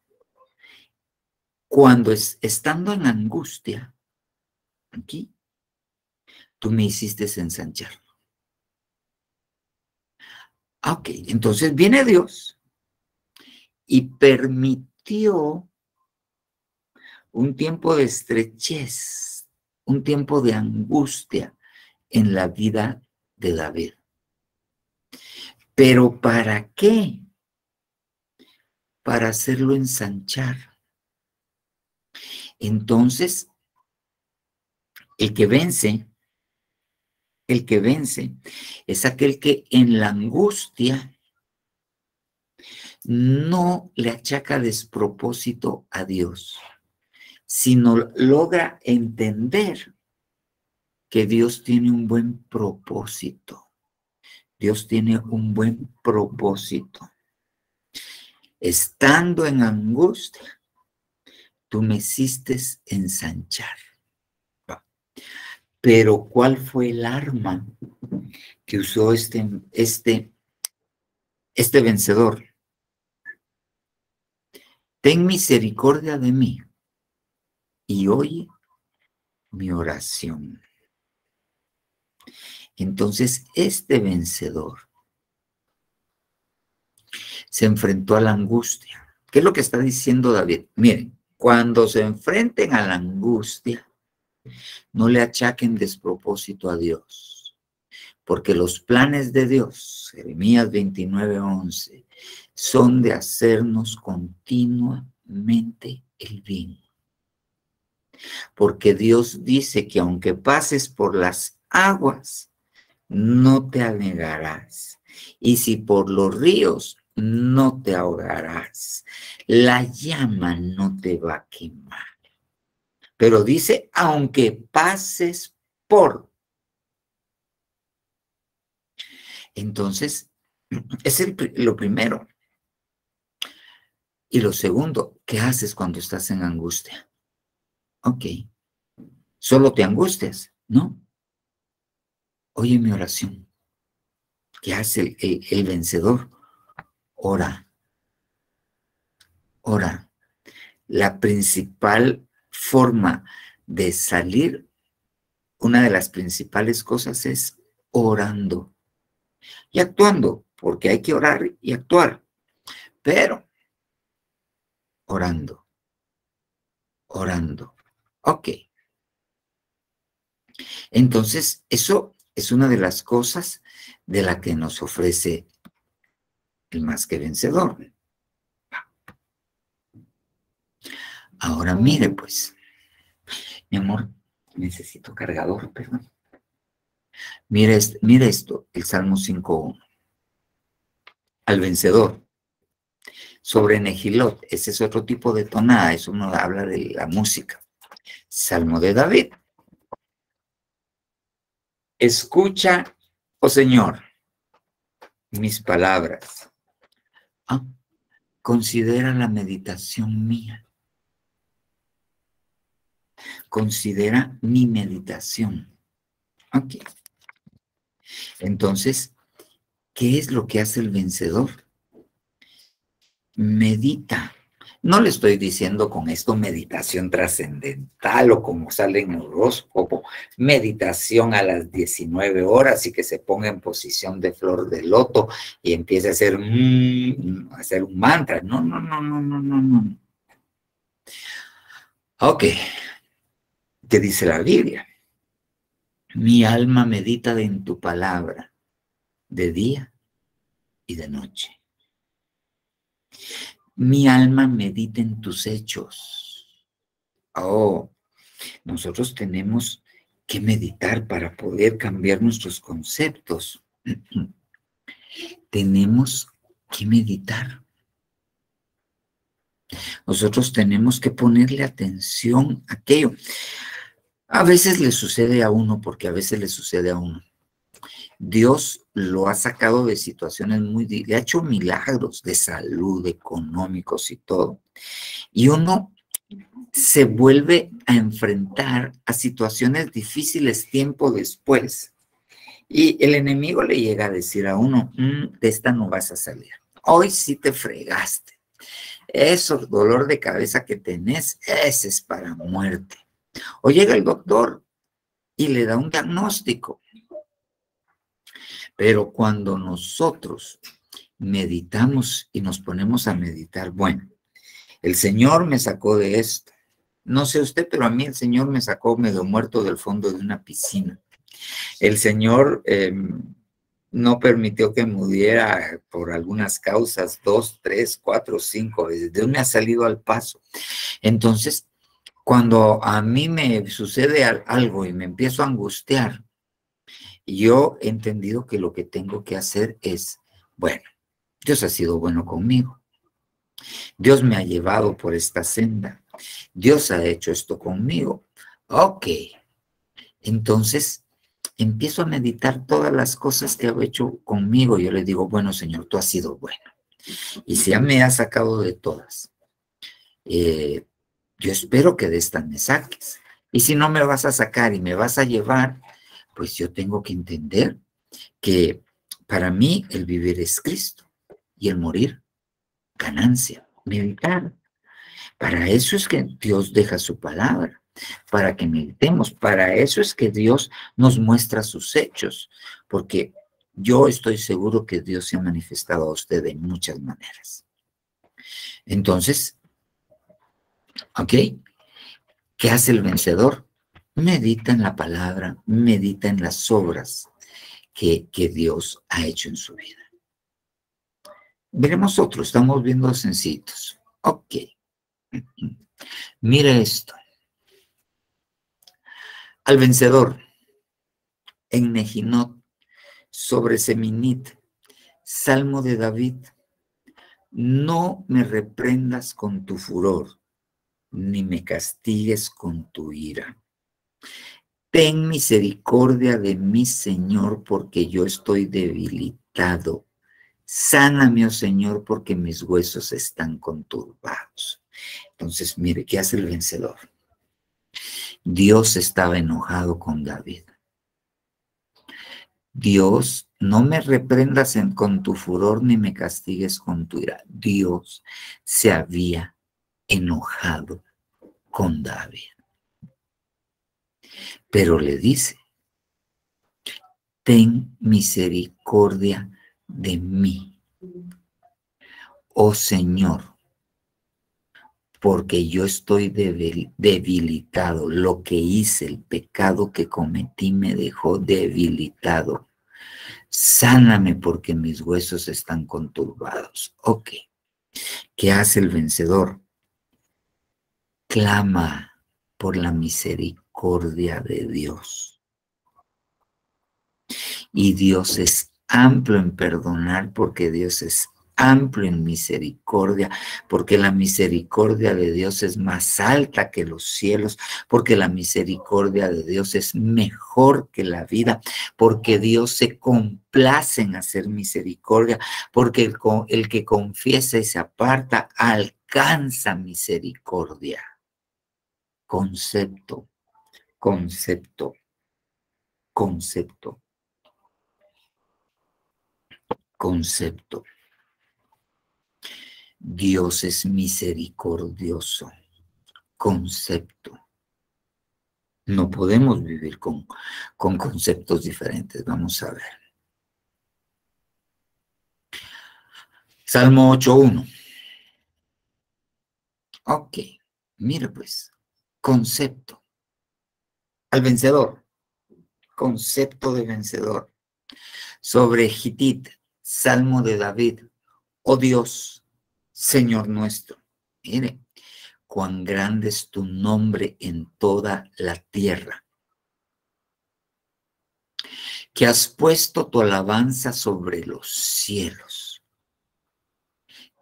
Cuando estando en angustia, aquí, tú me hiciste ensanchar. Ok, entonces viene Dios y permitió un tiempo de estrechez, un tiempo de angustia en la vida de David. ¿Pero para qué? Para hacerlo ensanchar. Entonces, el que vence es aquel que en la angustia no le achaca despropósito a Dios, sino logra entender que Dios tiene un buen propósito. Dios tiene un buen propósito. Estando en angustia, tú me hiciste ensanchar. Pero ¿cuál fue el arma que usó este vencedor? Ten misericordia de mí y oye mi oración. Entonces, este vencedor se enfrentó a la angustia. ¿Qué es lo que está diciendo David? Miren, cuando se enfrenten a la angustia, no le achaquen despropósito a Dios, porque los planes de Dios, Jeremías 29:11, son de hacernos continuamente el bien. Porque Dios dice que aunque pases por las aguas, no te anegarás. Y si por los ríos, no te ahogarás. La llama no te va a quemar. Pero dice, aunque pases por. Entonces, es lo primero. Y lo segundo, ¿qué haces cuando estás en angustia? Ok, solo te angustias, ¿no? Oye mi oración. ¿Qué hace el vencedor? Ora. Ora. La principal forma de salir, una de las principales cosas es orando y actuando, porque hay que orar y actuar, pero orando. Ok. Entonces, eso es una de las cosas de la que nos ofrece el más que vencedor. Ahora mire, pues, mi amor, necesito cargador, perdón. Mire esto, el Salmo 5:1. Al vencedor. Sobre Nehilot, ese es otro tipo de tonada, eso no habla de la música. Salmo de David. Escucha, oh Señor, mis palabras. Considera la meditación mía. Considera mi meditación. Ok. Entonces, ¿qué es lo que hace el vencedor? Medita. No le estoy diciendo con esto meditación trascendental o como sale en el horóscopo, meditación a las 19 horas y que se ponga en posición de flor de loto y empiece a hacer un mantra. No. Ok. ¿Qué dice la Biblia? Mi alma medita en tu palabra de día y de noche. Mi alma medita en tus hechos. Oh, nosotros tenemos que meditar para poder cambiar nuestros conceptos. Tenemos que meditar. Nosotros tenemos que ponerle atención a aquello. A veces le sucede a uno, porque a veces le sucede a uno. Dios lo ha sacado de situaciones le ha hecho milagros de salud, económicos y todo. Y uno se vuelve a enfrentar a situaciones difíciles tiempo después. Y el enemigo le llega a decir a uno, de esta no vas a salir. Hoy sí te fregaste. Eso, dolor de cabeza que tenés, ese es para muerte. O llega el doctor y le da un diagnóstico. Pero cuando nosotros meditamos y nos ponemos a meditar, bueno, el Señor me sacó de esto. No sé usted, pero a mí el Señor me sacó medio muerto del fondo de una piscina. El Señor no permitió que muriera por algunas causas, 2, 3, 4, 5 veces. Dios me ha salido al paso. Entonces, cuando a mí me sucede algo y me empiezo a angustiar, yo he entendido que lo que tengo que hacer es, bueno, Dios ha sido bueno conmigo. Dios me ha llevado por esta senda. Dios ha hecho esto conmigo. Ok. Entonces, empiezo a meditar todas las cosas que ha hecho conmigo. Yo le digo, bueno, Señor, tú has sido bueno. Y si ya me has sacado de todas, yo espero que de esta me saques. Y si no me vas a sacar y me vas a llevar, pues yo tengo que entender que para mí el vivir es Cristo y el morir, ganancia, meditar. Para eso es que Dios deja su palabra, para que meditemos. Para eso es que Dios nos muestra sus hechos, porque yo estoy seguro que Dios se ha manifestado a usted de muchas maneras. Entonces, ¿ok? ¿Qué hace el vencedor? Medita en la palabra, medita en las obras que Dios ha hecho en su vida. Veremos otro, estamos viendo sencillos. Ok. Mire esto. Al vencedor, en Nejinot, sobre Seminit, Salmo de David, no me reprendas con tu furor, ni me castigues con tu ira. Ten misericordia de mí, Señor, porque yo estoy debilitado. Sáname, oh Señor, porque mis huesos están conturbados. Entonces, mire, ¿qué hace el vencedor? Dios estaba enojado con David. Dios, no me reprendas con tu furor ni me castigues con tu ira. Dios se había enojado con David. Pero le dice, ten misericordia de mí, oh Señor, porque yo estoy debilitado. Lo que hice, el pecado que cometí me dejó debilitado. Sáname porque mis huesos están conturbados. Ok. ¿Qué hace el vencedor? Clama por la misericordia de Dios. Y Dios es amplio en perdonar porque Dios es amplio en misericordia, porque la misericordia de Dios es más alta que los cielos, porque la misericordia de Dios es mejor que la vida, porque Dios se complace en hacer misericordia, porque el que confiesa y se aparta alcanza misericordia. Concepto. Dios es misericordioso. Concepto. No podemos vivir con conceptos diferentes. Vamos a ver. Salmo 8:1. Ok. Mira pues. Concepto. Al vencedor. Concepto de vencedor. Sobre Gitit. Salmo de David. Oh Dios, Señor nuestro, mire, cuán grande es tu nombre en toda la tierra, que has puesto tu alabanza sobre los cielos.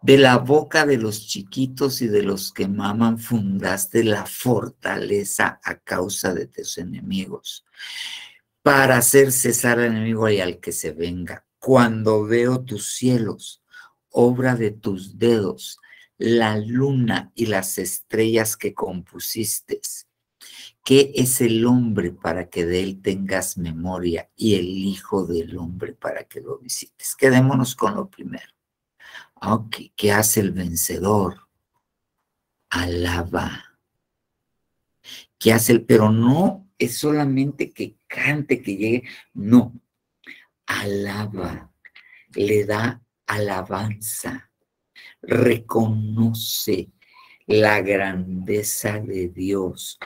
De la boca de los chiquitos y de los que maman fundaste la fortaleza a causa de tus enemigos. para hacer cesar al enemigo y al que se venga. Cuando veo tus cielos, obra de tus dedos, la luna y las estrellas que compusiste. ¿Qué es el hombre para que de él tengas memoria y el hijo del hombre para que lo visites? Quedémonos con lo primero. Ok, ¿qué hace el vencedor? Alaba. ¿Qué hace el? Pero no es solamente que cante, que llegue. No. Alaba. Le da alabanza. Reconoce la grandeza de Dios.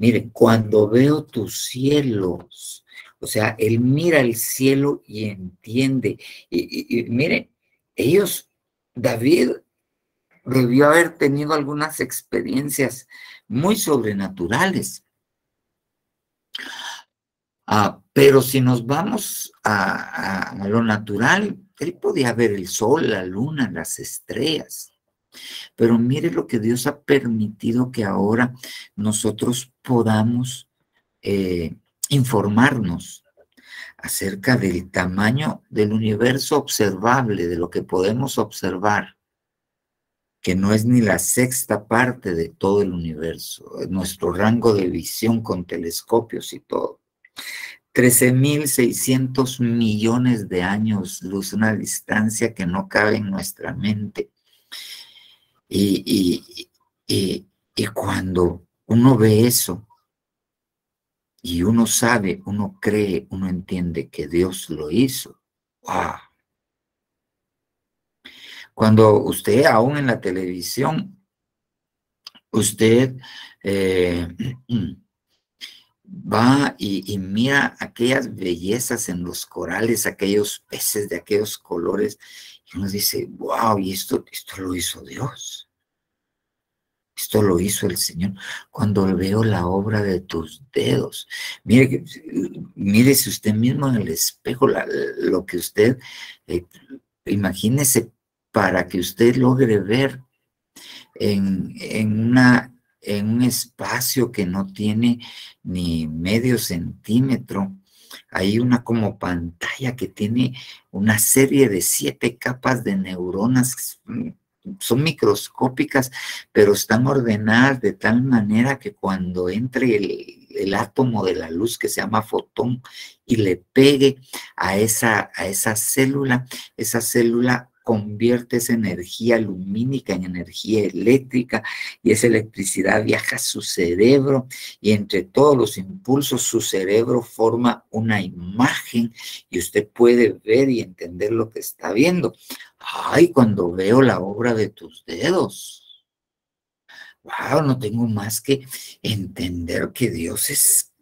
Mire, cuando veo tus cielos, o sea, él mira el cielo y entiende. Y mire, David debió haber tenido algunas experiencias muy sobrenaturales. Pero si nos vamos a lo natural, él podía ver el sol, la luna, las estrellas. Pero mire lo que Dios ha permitido que ahora nosotros podamos informarnos acerca del tamaño del universo observable, de lo que podemos observar, que no es ni la sexta parte de todo el universo, nuestro rango de visión con telescopios y todo. 13.600 millones de años luz, una distancia que no cabe en nuestra mente. Y cuando uno ve eso, y uno sabe, uno cree, uno entiende que Dios lo hizo, ¡wow! Cuando usted, aún en la televisión, usted va y mira aquellas bellezas en los corales, aquellos peces de aquellos colores, y uno dice, wow, y esto lo hizo Dios. Esto lo hizo el Señor. Cuando veo la obra de tus dedos, mírese usted mismo en el espejo, lo que usted, imagínese, para que usted logre ver en un espacio que no tiene ni medio centímetro. Hay una como pantalla que tiene una serie de 7 capas de neuronas. Son microscópicas, pero están ordenadas de tal manera que cuando entre el átomo de la luz que se llama fotón y le pegue a esa célula, esa célula convierte esa energía lumínica en energía eléctrica, y esa electricidad viaja a su cerebro, y entre todos los impulsos su cerebro forma una imagen y usted puede ver y entender lo que está viendo. Ay, cuando veo la obra de tus dedos, wow, no tengo más que entender que Dios es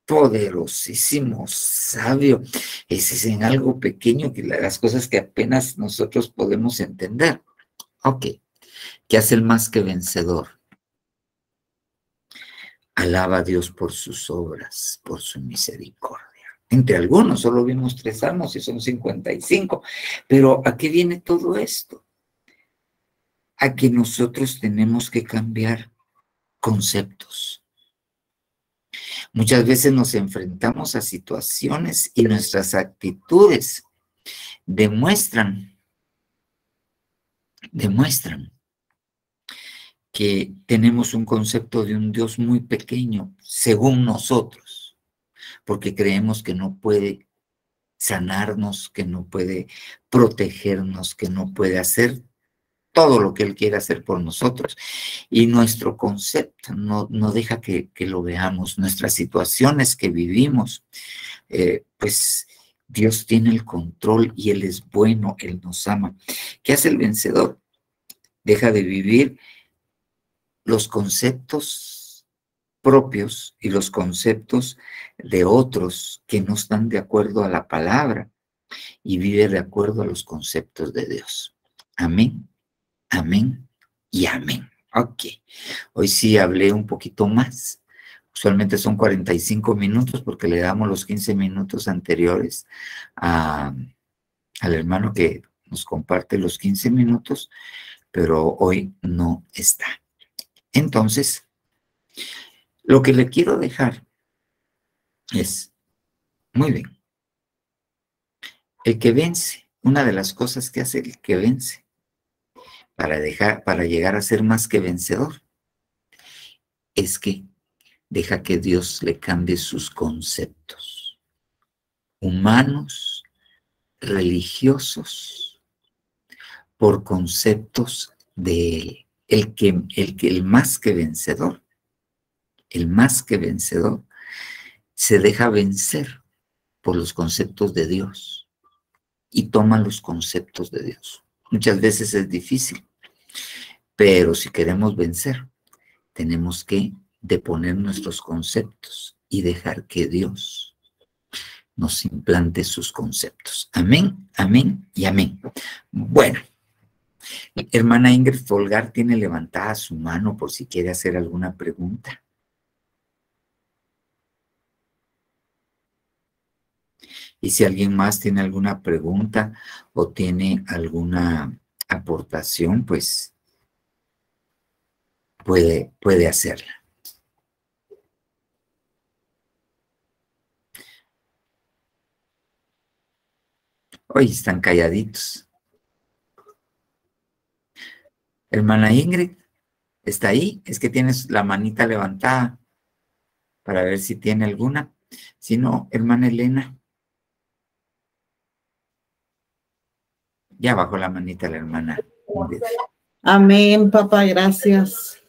poderosísimo, sabio. Es en algo pequeño, que las cosas que apenas nosotros podemos entender. Ok, ¿qué hace el más que vencedor? Alaba a Dios por sus obras, por su misericordia. Entre algunos, solo vimos 3 salmos y son 55. Pero ¿a qué viene todo esto? A que nosotros tenemos que cambiar conceptos. Muchas veces nos enfrentamos a situaciones y nuestras actitudes demuestran que tenemos un concepto de un Dios muy pequeño, según nosotros, porque creemos que no puede sanarnos, que no puede protegernos, que no puede hacer todo lo que Él quiere hacer por nosotros. Y nuestro concepto no deja que lo veamos. Nuestras situaciones que vivimos, pues Dios tiene el control y Él es bueno, Él nos ama. ¿Qué hace el vencedor? Deja de vivir los conceptos propios y los conceptos de otros que no están de acuerdo a la palabra, y vive de acuerdo a los conceptos de Dios. Amén. Amén y amén. Ok, hoy sí hablé un poquito más. Usualmente son 45 minutos porque le damos los 15 minutos anteriores al hermano que nos comparte los 15 minutos, pero hoy no está. Entonces, lo que le quiero dejar es Muy bien. El que vence, una de las cosas que hace el que vence para llegar a ser más que vencedor, es que deja que Dios le cambie sus conceptos humanos, religiosos, por conceptos de Él. El más que vencedor, se deja vencer por los conceptos de Dios y toma los conceptos de Dios. Muchas veces es difícil, pero si queremos vencer, tenemos que deponer nuestros conceptos y dejar que Dios nos implante sus conceptos. Amén, amén y amén. Bueno, hermana Ingrid Folgar tiene levantada su mano por si quiere hacer alguna pregunta. Y si alguien más tiene alguna pregunta o tiene alguna aportación, pues puede hacerla. Hoy están calladitos. Hermana Ingrid, ¿está ahí? Es que tienes la manita levantada para ver si tiene alguna. Si no, hermana Elena. Ya bajó la manita la hermana Ingrid. Amén, papá, gracias.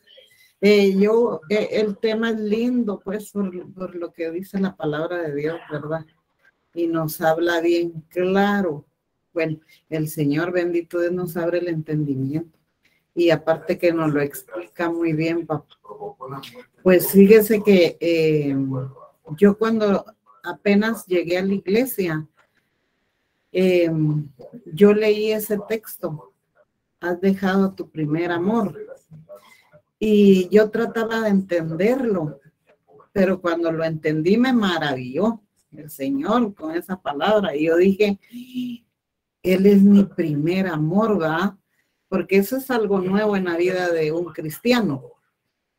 El tema es lindo, pues, por lo que dice la palabra de Dios, ¿verdad? Y nos habla bien claro. Bueno, el Señor bendito Dios nos abre el entendimiento. Y aparte que nos lo explica muy bien, papá. Pues fíjese que yo cuando apenas llegué a la iglesia, yo leí ese texto, has dejado tu primer amor. Y yo trataba de entenderlo, pero cuando lo entendí me maravilló el Señor con esa palabra. Y yo dije, Él es mi primer amor, ¿va? Porque eso es algo nuevo en la vida de un cristiano.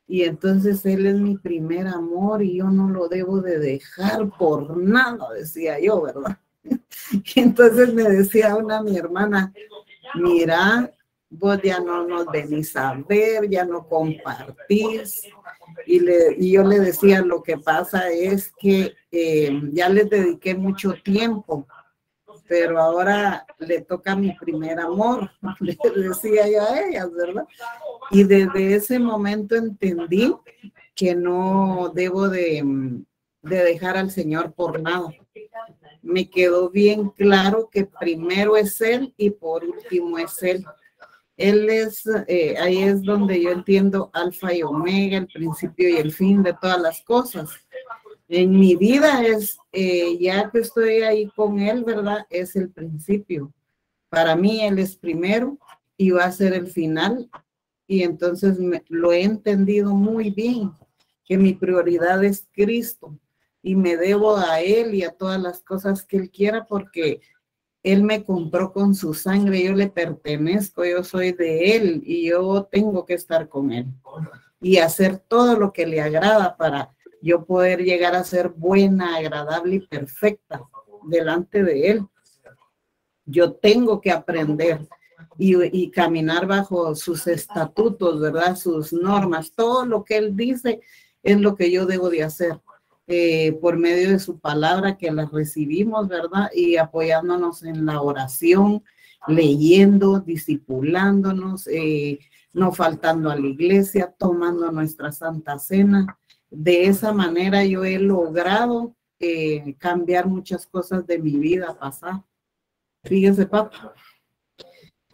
Y entonces Él es mi primer amor y yo no lo debo de dejar por nada, decía yo, ¿verdad? Y entonces me decía mi hermana, mira, vos ya no nos venís a ver, ya no compartís. Y yo le decía, lo que pasa es que ya les dediqué mucho tiempo, pero ahora le toca mi primer amor, le decía yo a ellas, ¿verdad? Y desde ese momento entendí que no debo de dejar al Señor por nada. Me quedó bien claro que primero es Él y por último es Él. Él es, ahí es donde yo entiendo alfa y omega, el principio y el fin de todas las cosas. En mi vida es, ya que estoy ahí con Él, ¿verdad? Es el principio. Para mí Él es primero y va a ser el final. Y entonces lo he entendido muy bien, que mi prioridad es Cristo. Y me debo a Él y a todas las cosas que Él quiera porque Él me compró con su sangre, yo le pertenezco, yo soy de Él y yo tengo que estar con Él y hacer todo lo que le agrada para yo poder llegar a ser buena, agradable y perfecta delante de Él. Yo tengo que aprender y caminar bajo sus estatutos, ¿verdad? Sus normas, todo lo que Él dice es lo que yo debo de hacer. Por medio de su palabra que la recibimos, ¿verdad? Y apoyándonos en la oración, leyendo, discipulándonos, no faltando a la iglesia, tomando nuestra Santa Cena. De esa manera yo he logrado cambiar muchas cosas de mi vida pasada. Fíjese, papá,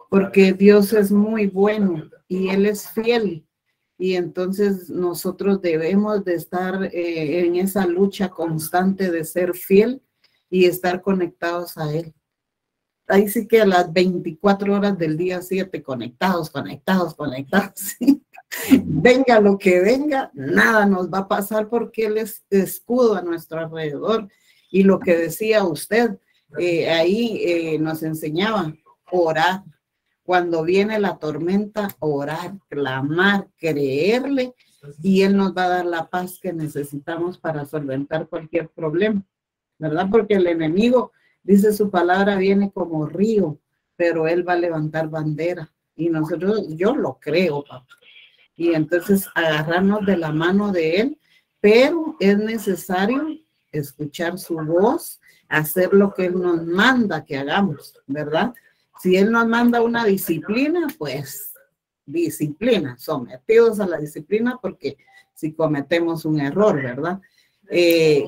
porque Dios es muy bueno y Él es fiel. Y entonces nosotros debemos de estar en esa lucha constante de ser fiel y estar conectados a Él. Ahí sí que a las 24 horas del día 7 conectados. ¿Sí? Venga lo que venga, nada nos va a pasar porque Él es escudo a nuestro alrededor. Y lo que decía usted, ahí nos enseñaba, orar. Cuando viene la tormenta, orar, clamar, creerle, y Él nos va a dar la paz que necesitamos para solventar cualquier problema. ¿verdad? Porque el enemigo, dice su palabra, viene como río, pero él va a levantar bandera. Y nosotros, yo lo creo, papá. Y entonces agarrarnos de la mano de él, pero es necesario escuchar su voz, hacer lo que él nos manda que hagamos, ¿verdad? Si él nos manda una disciplina, pues disciplina, sometidos a la disciplina, porque si cometemos un error, ¿verdad?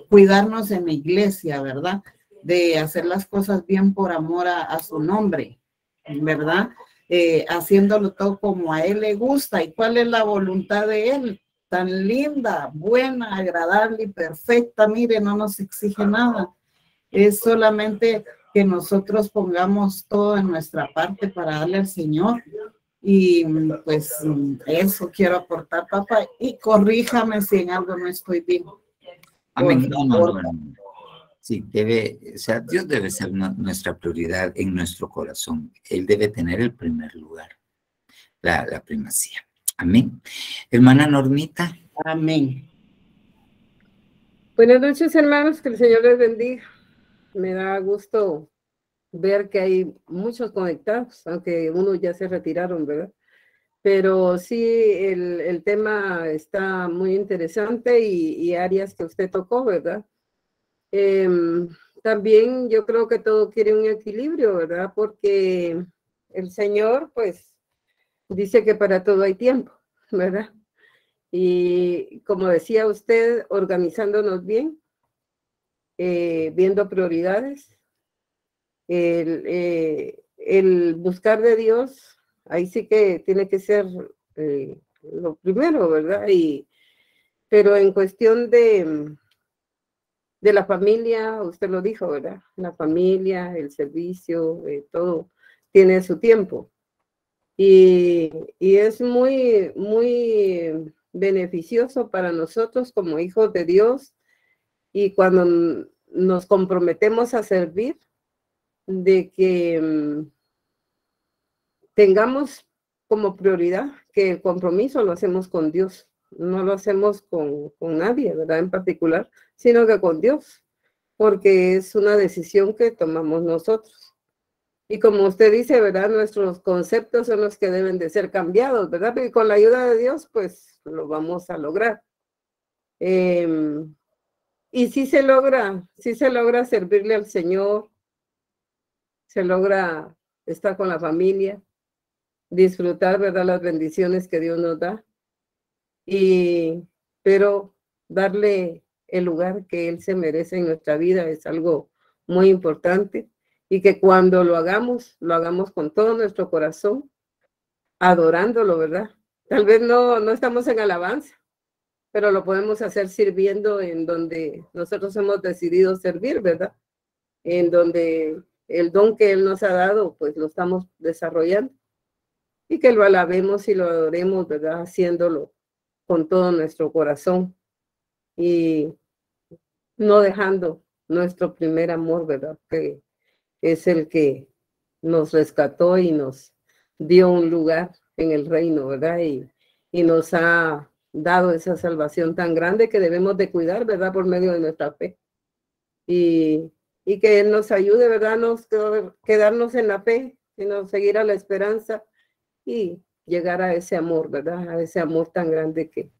Cuidarnos en la iglesia, ¿verdad? De hacer las cosas bien por amor a su nombre, ¿verdad? Haciéndolo todo como a él le gusta. ¿Y cuál es la voluntad de él? Tan linda, buena, agradable y perfecta. Mire, no nos exige nada. Es solamente que nosotros pongamos todo en nuestra parte para darle al Señor. Y pues eso quiero aportar, papá. Y corríjame si en algo no estoy bien. Amén. No. Sí, o sea, Dios debe ser nuestra prioridad en nuestro corazón. Él debe tener el primer lugar, la primacía. Amén. Hermana Normita. Amén. Buenas noches, hermanos, que el Señor les bendiga. Me da gusto ver que hay muchos conectados, aunque unos ya se retiraron, ¿verdad? Pero sí, el tema está muy interesante y áreas que usted tocó, ¿verdad? También yo creo que todo quiere un equilibrio, ¿verdad? Porque el Señor, pues, dice que para todo hay tiempo, ¿verdad? Y como decía usted, organizándonos bien, viendo prioridades, el buscar de Dios, ahí sí que tiene que ser lo primero, ¿verdad? Pero en cuestión de la familia, usted lo dijo, ¿verdad? La familia, el servicio, todo tiene su tiempo. Y es muy, muy beneficioso para nosotros como hijos de Dios. Y cuando nos comprometemos a servir, de que tengamos como prioridad que el compromiso lo hacemos con Dios. No lo hacemos con nadie, ¿verdad? En particular, sino que con Dios, porque es una decisión que tomamos nosotros. Y como usted dice, ¿verdad? Nuestros conceptos son los que deben de ser cambiados, ¿verdad? Y con la ayuda de Dios, pues lo vamos a lograr. Y sí se logra servirle al Señor, se logra estar con la familia, disfrutar, ¿verdad? Las bendiciones que Dios nos da. Pero darle el lugar que Él se merece en nuestra vida es algo muy importante, y que cuando lo hagamos con todo nuestro corazón, adorándolo, ¿verdad? Tal vez no estamos en alabanza, pero lo podemos hacer sirviendo en donde nosotros hemos decidido servir, ¿verdad? En donde el don que Él nos ha dado, pues lo estamos desarrollando, y que lo alabemos y lo adoremos, ¿verdad? Haciéndolo con todo nuestro corazón y no dejando nuestro primer amor, ¿verdad? Que es el que nos rescató y nos dio un lugar en el reino, ¿verdad? Y nos ha dado esa salvación tan grande que debemos de cuidar, ¿verdad? Por medio de nuestra fe. Y que Él nos ayude, ¿verdad? No quedarnos en la fe, sino seguir a la esperanza y llegar a ese amor, ¿verdad? A ese amor tan grande que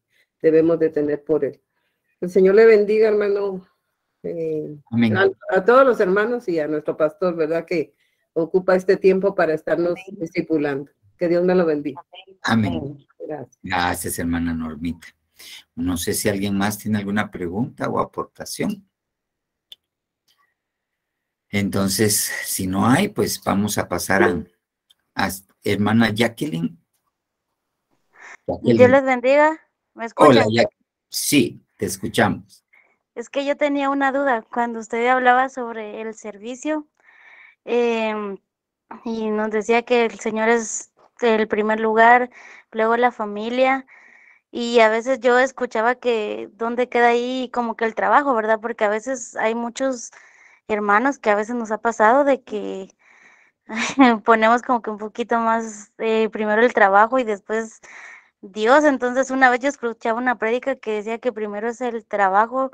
debemos de tener por Él. El Señor le bendiga, hermano, a todos los hermanos y a nuestro pastor, ¿verdad? Que ocupa este tiempo para estarnos discipulando. Que Dios me lo bendiga. Amén. Gracias. Gracias, hermana Normita. No sé si alguien más tiene alguna pregunta o aportación. Entonces, si no hay, pues vamos a pasar a hermana Jacqueline. Dios les bendiga. ¿Me escuchan? Hola, sí, te escuchamos. Es que yo tenía una duda cuando usted hablaba sobre el servicio y nos decía que el Señor es el primer lugar, luego la familia, y a veces yo escuchaba que dónde queda ahí como que el trabajo, ¿verdad? Porque a veces hay muchos hermanos que a veces nos ha pasado de que ponemos como que un poquito más primero el trabajo y después Dios. Entonces una vez yo escuchaba una prédica que decía que primero es el trabajo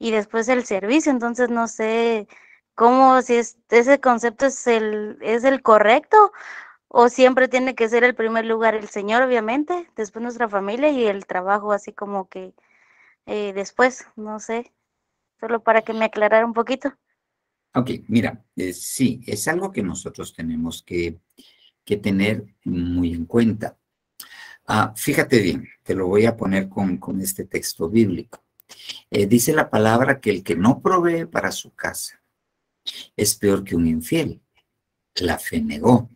y después el servicio. Entonces no sé cómo, si ese concepto es el correcto, o siempre tiene que ser el primer lugar el Señor, obviamente, después nuestra familia y el trabajo, así como que después, no sé, solo para que me aclarara un poquito. Ok, mira, sí, es algo que nosotros tenemos que tener muy en cuenta. Fíjate bien, te lo voy a poner con este texto bíblico. Dice la palabra que el que no provee para su casa es peor que un infiel. La fe negó.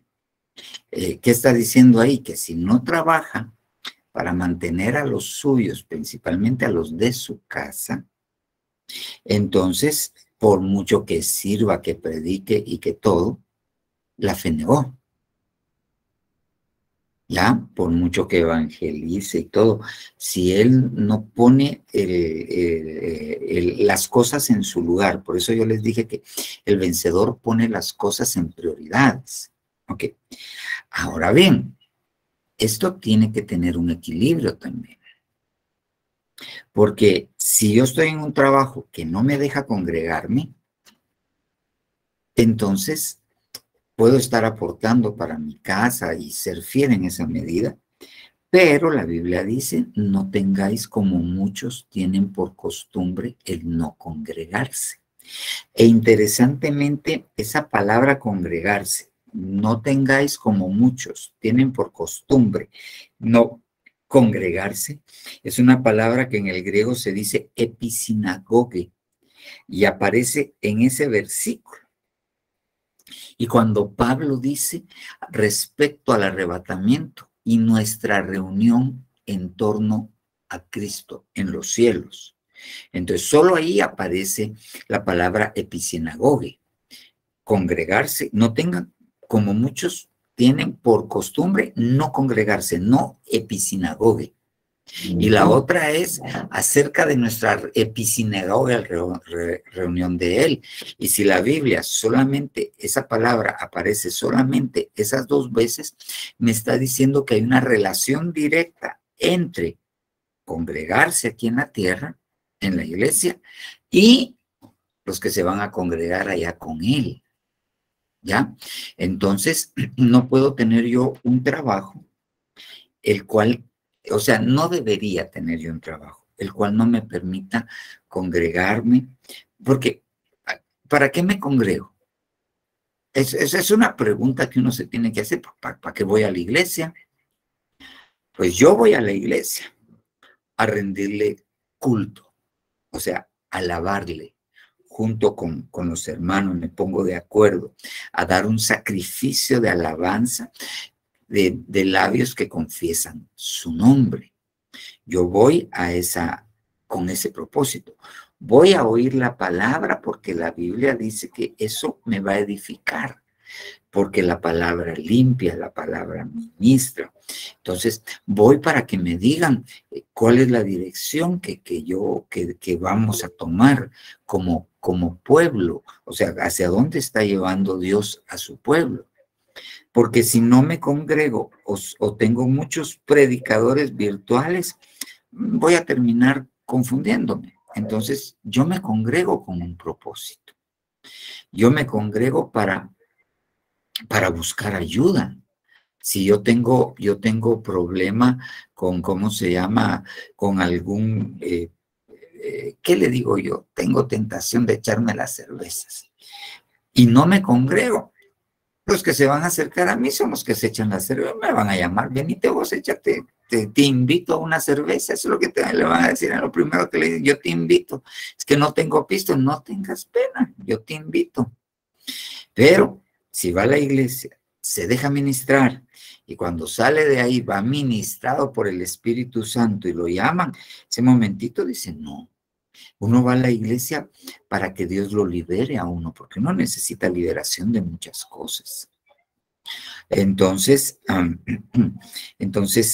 ¿Qué está diciendo ahí? Que si no trabaja para mantener a los suyos, principalmente a los de su casa, entonces, por mucho que sirva, que predique y que todo, la fe negó. Ya, por mucho que evangelice y todo, si él no pone las cosas en su lugar, por eso yo les dije que el vencedor pone las cosas en prioridades. Ok, ahora bien, esto tiene que tener un equilibrio también, porque si yo estoy en un trabajo que no me deja congregarme, entonces puedo estar aportando para mi casa y ser fiel en esa medida. Pero la Biblia dice, no tengáis como muchos tienen por costumbre el no congregarse. E interesantemente, esa palabra congregarse, no tengáis como muchos tienen por costumbre no congregarse, es una palabra que en el griego se dice episinagoge y aparece en ese versículo. Y cuando Pablo dice respecto al arrebatamiento y nuestra reunión en torno a Cristo en los cielos, entonces solo ahí aparece la palabra episinagoge, congregarse, no tengan, como muchos tienen por costumbre, no congregarse, no episinagoge. Y la otra es acerca de nuestra episinagoga, reunión de él. Y si la Biblia solamente, esa palabra aparece solamente esas dos veces, me está diciendo que hay una relación directa entre congregarse aquí en la tierra, en la iglesia, y los que se van a congregar allá con él. ¿Ya? Entonces, no puedo tener yo un trabajo, el cual, o sea, no debería tener yo un trabajo, el cual no me permita congregarme, porque ¿para qué me congrego? Esa es una pregunta que uno se tiene que hacer. ¿Para qué voy a la iglesia? Pues yo voy a la iglesia a rendirle culto, o sea, alabarle. Junto con los hermanos me pongo de acuerdo a dar un sacrificio de alabanza de labios que confiesan su nombre. Yo voy con ese propósito. Voy a oír la palabra porque la Biblia dice que eso me va a edificar, porque la palabra limpia, la palabra ministra. Entonces, voy para que me digan cuál es la dirección que vamos a tomar como pueblo, o sea, hacia dónde está llevando Dios a su pueblo. Porque si no me congrego o tengo muchos predicadores virtuales, voy a terminar confundiéndome. Entonces, yo me congrego con un propósito. Yo me congrego para buscar ayuda. Si yo tengo problema con, ¿cómo se llama? Con algún, ¿qué le digo yo? Tengo tentación de echarme las cervezas y no me congrego. Los que se van a acercar a mí son los que se echan la cerveza, me van a llamar, venite vos, échate, te invito a una cerveza, eso es lo que le van a decir, en lo primero que le dicen, yo te invito, es que no tengo pisto, no tengas pena, yo te invito. Pero si va a la iglesia, se deja ministrar, y cuando sale de ahí va ministrado por el Espíritu Santo y lo llaman, ese momentito dice, no. Uno va a la iglesia para que Dios lo libere a uno, porque uno necesita liberación de muchas cosas. Entonces,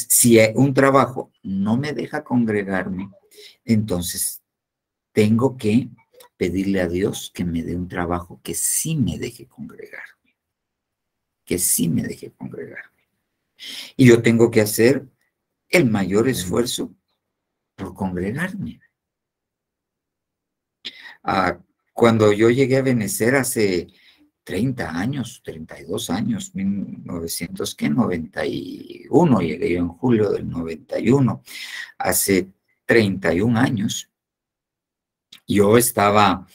si un trabajo no me deja congregarme, entonces tengo que pedirle a Dios que me dé un trabajo que sí me deje congregarme, que sí me deje congregarme. Y yo tengo que hacer el mayor esfuerzo por congregarme. Cuando yo llegué a Benecer hace 30 años, 32 años, 1991, llegué yo en julio del 91, hace 31 años, yo estaba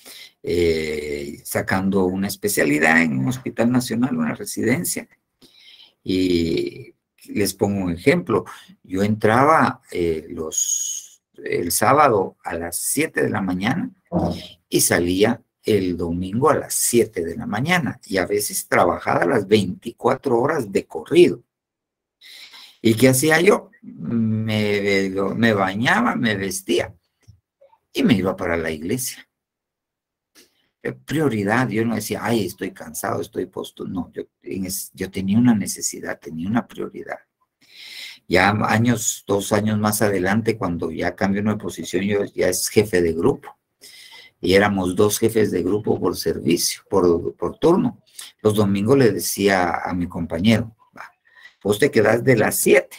sacando una especialidad en un hospital nacional, una residencia, y les pongo un ejemplo. Yo entraba el sábado a las 7 de la mañana y salía el domingo a las 7 de la mañana, y a veces trabajaba las 24 horas de corrido. ¿Y qué hacía yo? Me bañaba, me vestía y me iba para la iglesia. Prioridad, yo no decía, ay, estoy cansado, estoy posto. No, yo tenía una necesidad, tenía una prioridad. Ya 2 años más adelante, cuando ya cambió de posición, yo ya es jefe de grupo. Y éramos 2 jefes de grupo por servicio, por turno. Los domingos le decía a mi compañero, vos te quedás de las 7,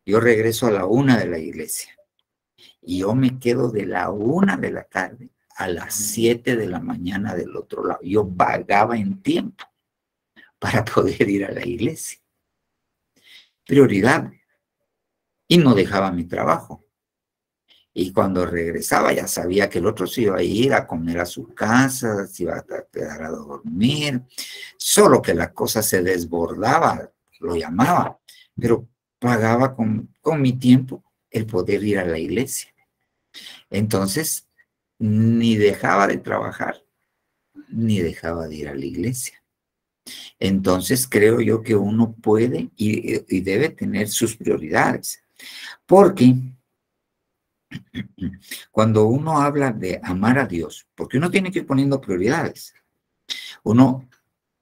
yo regreso a la 1 de la iglesia. Y yo me quedo de la 1 de la tarde a las 7 de la mañana del otro lado. Yo vagaba en tiempo para poder ir a la iglesia. Prioridad. Y no dejaba mi trabajo. Y cuando regresaba ya sabía que el otro se iba a ir a comer a su casa, se iba a quedar a dormir, solo que la cosa se desbordaba, lo llamaba, pero pagaba con mi tiempo el poder ir a la iglesia. Entonces, ni dejaba de trabajar, ni dejaba de ir a la iglesia. Entonces, creo yo que uno puede y debe tener sus prioridades, porque cuando uno habla de amar a Dios, porque uno tiene que ir poniendo prioridades.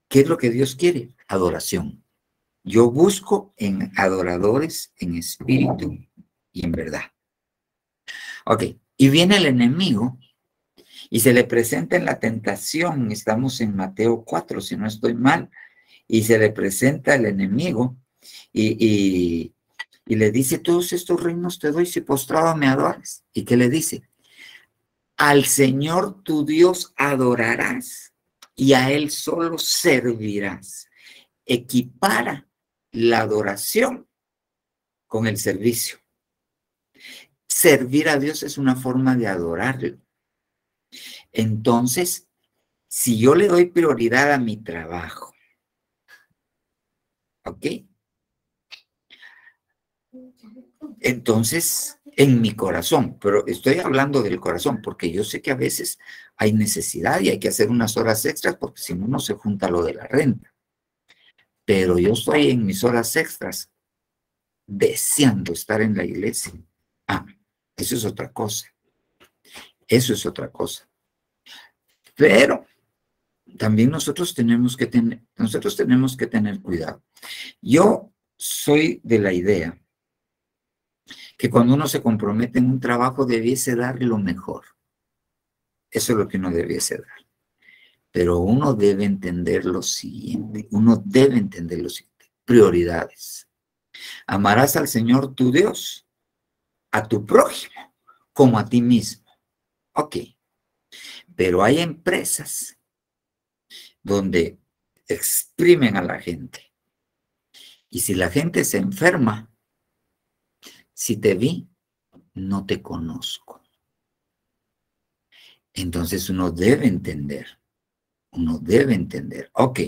¿Qué es lo que Dios quiere? Adoración. Yo busco en adoradores en espíritu y en verdad. Ok, y viene el enemigo y se le presenta en la tentación. Estamos en Mateo 4, si no estoy mal, y se le presenta el enemigo y le dice, todos estos reinos te doy si postrado me adoras. ¿Y qué le dice? Al Señor tu Dios adorarás y a Él solo servirás. Equipara la adoración con el servicio. Servir a Dios es una forma de adorarlo. Entonces, si yo le doy prioridad a mi trabajo, ¿ok? Entonces, en mi corazón, pero estoy hablando del corazón, porque yo sé que a veces hay necesidad y hay que hacer unas horas extras, porque si no, no se junta lo de la renta. Pero yo estoy en mis horas extras deseando estar en la iglesia. Eso es otra cosa. Eso es otra cosa. Pero también nosotros tenemos que tener cuidado. Yo soy de la idea que cuando uno se compromete en un trabajo debiese dar lo mejor. Eso es lo que uno debiese dar. Pero uno debe entender lo siguiente. Prioridades. Amarás al Señor tu Dios, a tu prójimo, como a ti mismo. Ok. Pero hay empresas donde exprimen a la gente. Y si la gente se enferma, si te vi, no te conozco. Entonces uno debe entender. Ok,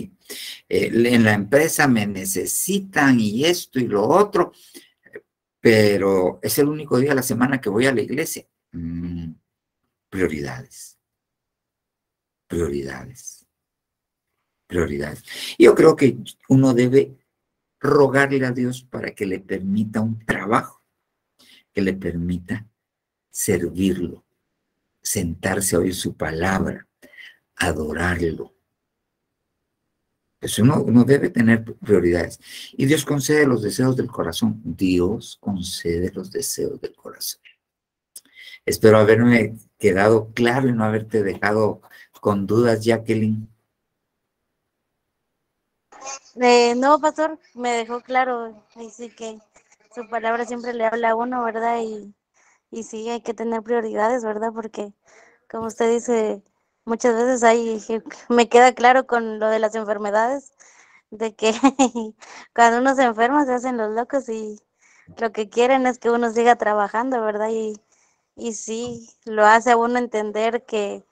en la empresa me necesitan y esto y lo otro, pero es el único día de la semana que voy a la iglesia. Prioridades. Yo creo que uno debe rogarle a Dios para que le permita un trabajo, que le permita servirlo, sentarse a oír su palabra, adorarlo. Pues uno debe tener prioridades. Y Dios concede los deseos del corazón. Dios concede los deseos del corazón. Espero haberme quedado claro y no haberte dejado con dudas, Jacqueline. No, pastor, me dejó claro. Dice que su palabra siempre le habla a uno, ¿verdad? Y sí, hay que tener prioridades, ¿verdad? Porque como usted dice, muchas veces ahí me queda claro con lo de las enfermedades, de que cuando uno se enferma se hacen los locos y lo que quieren es que uno siga trabajando, ¿verdad? Y sí, lo hace a uno entender que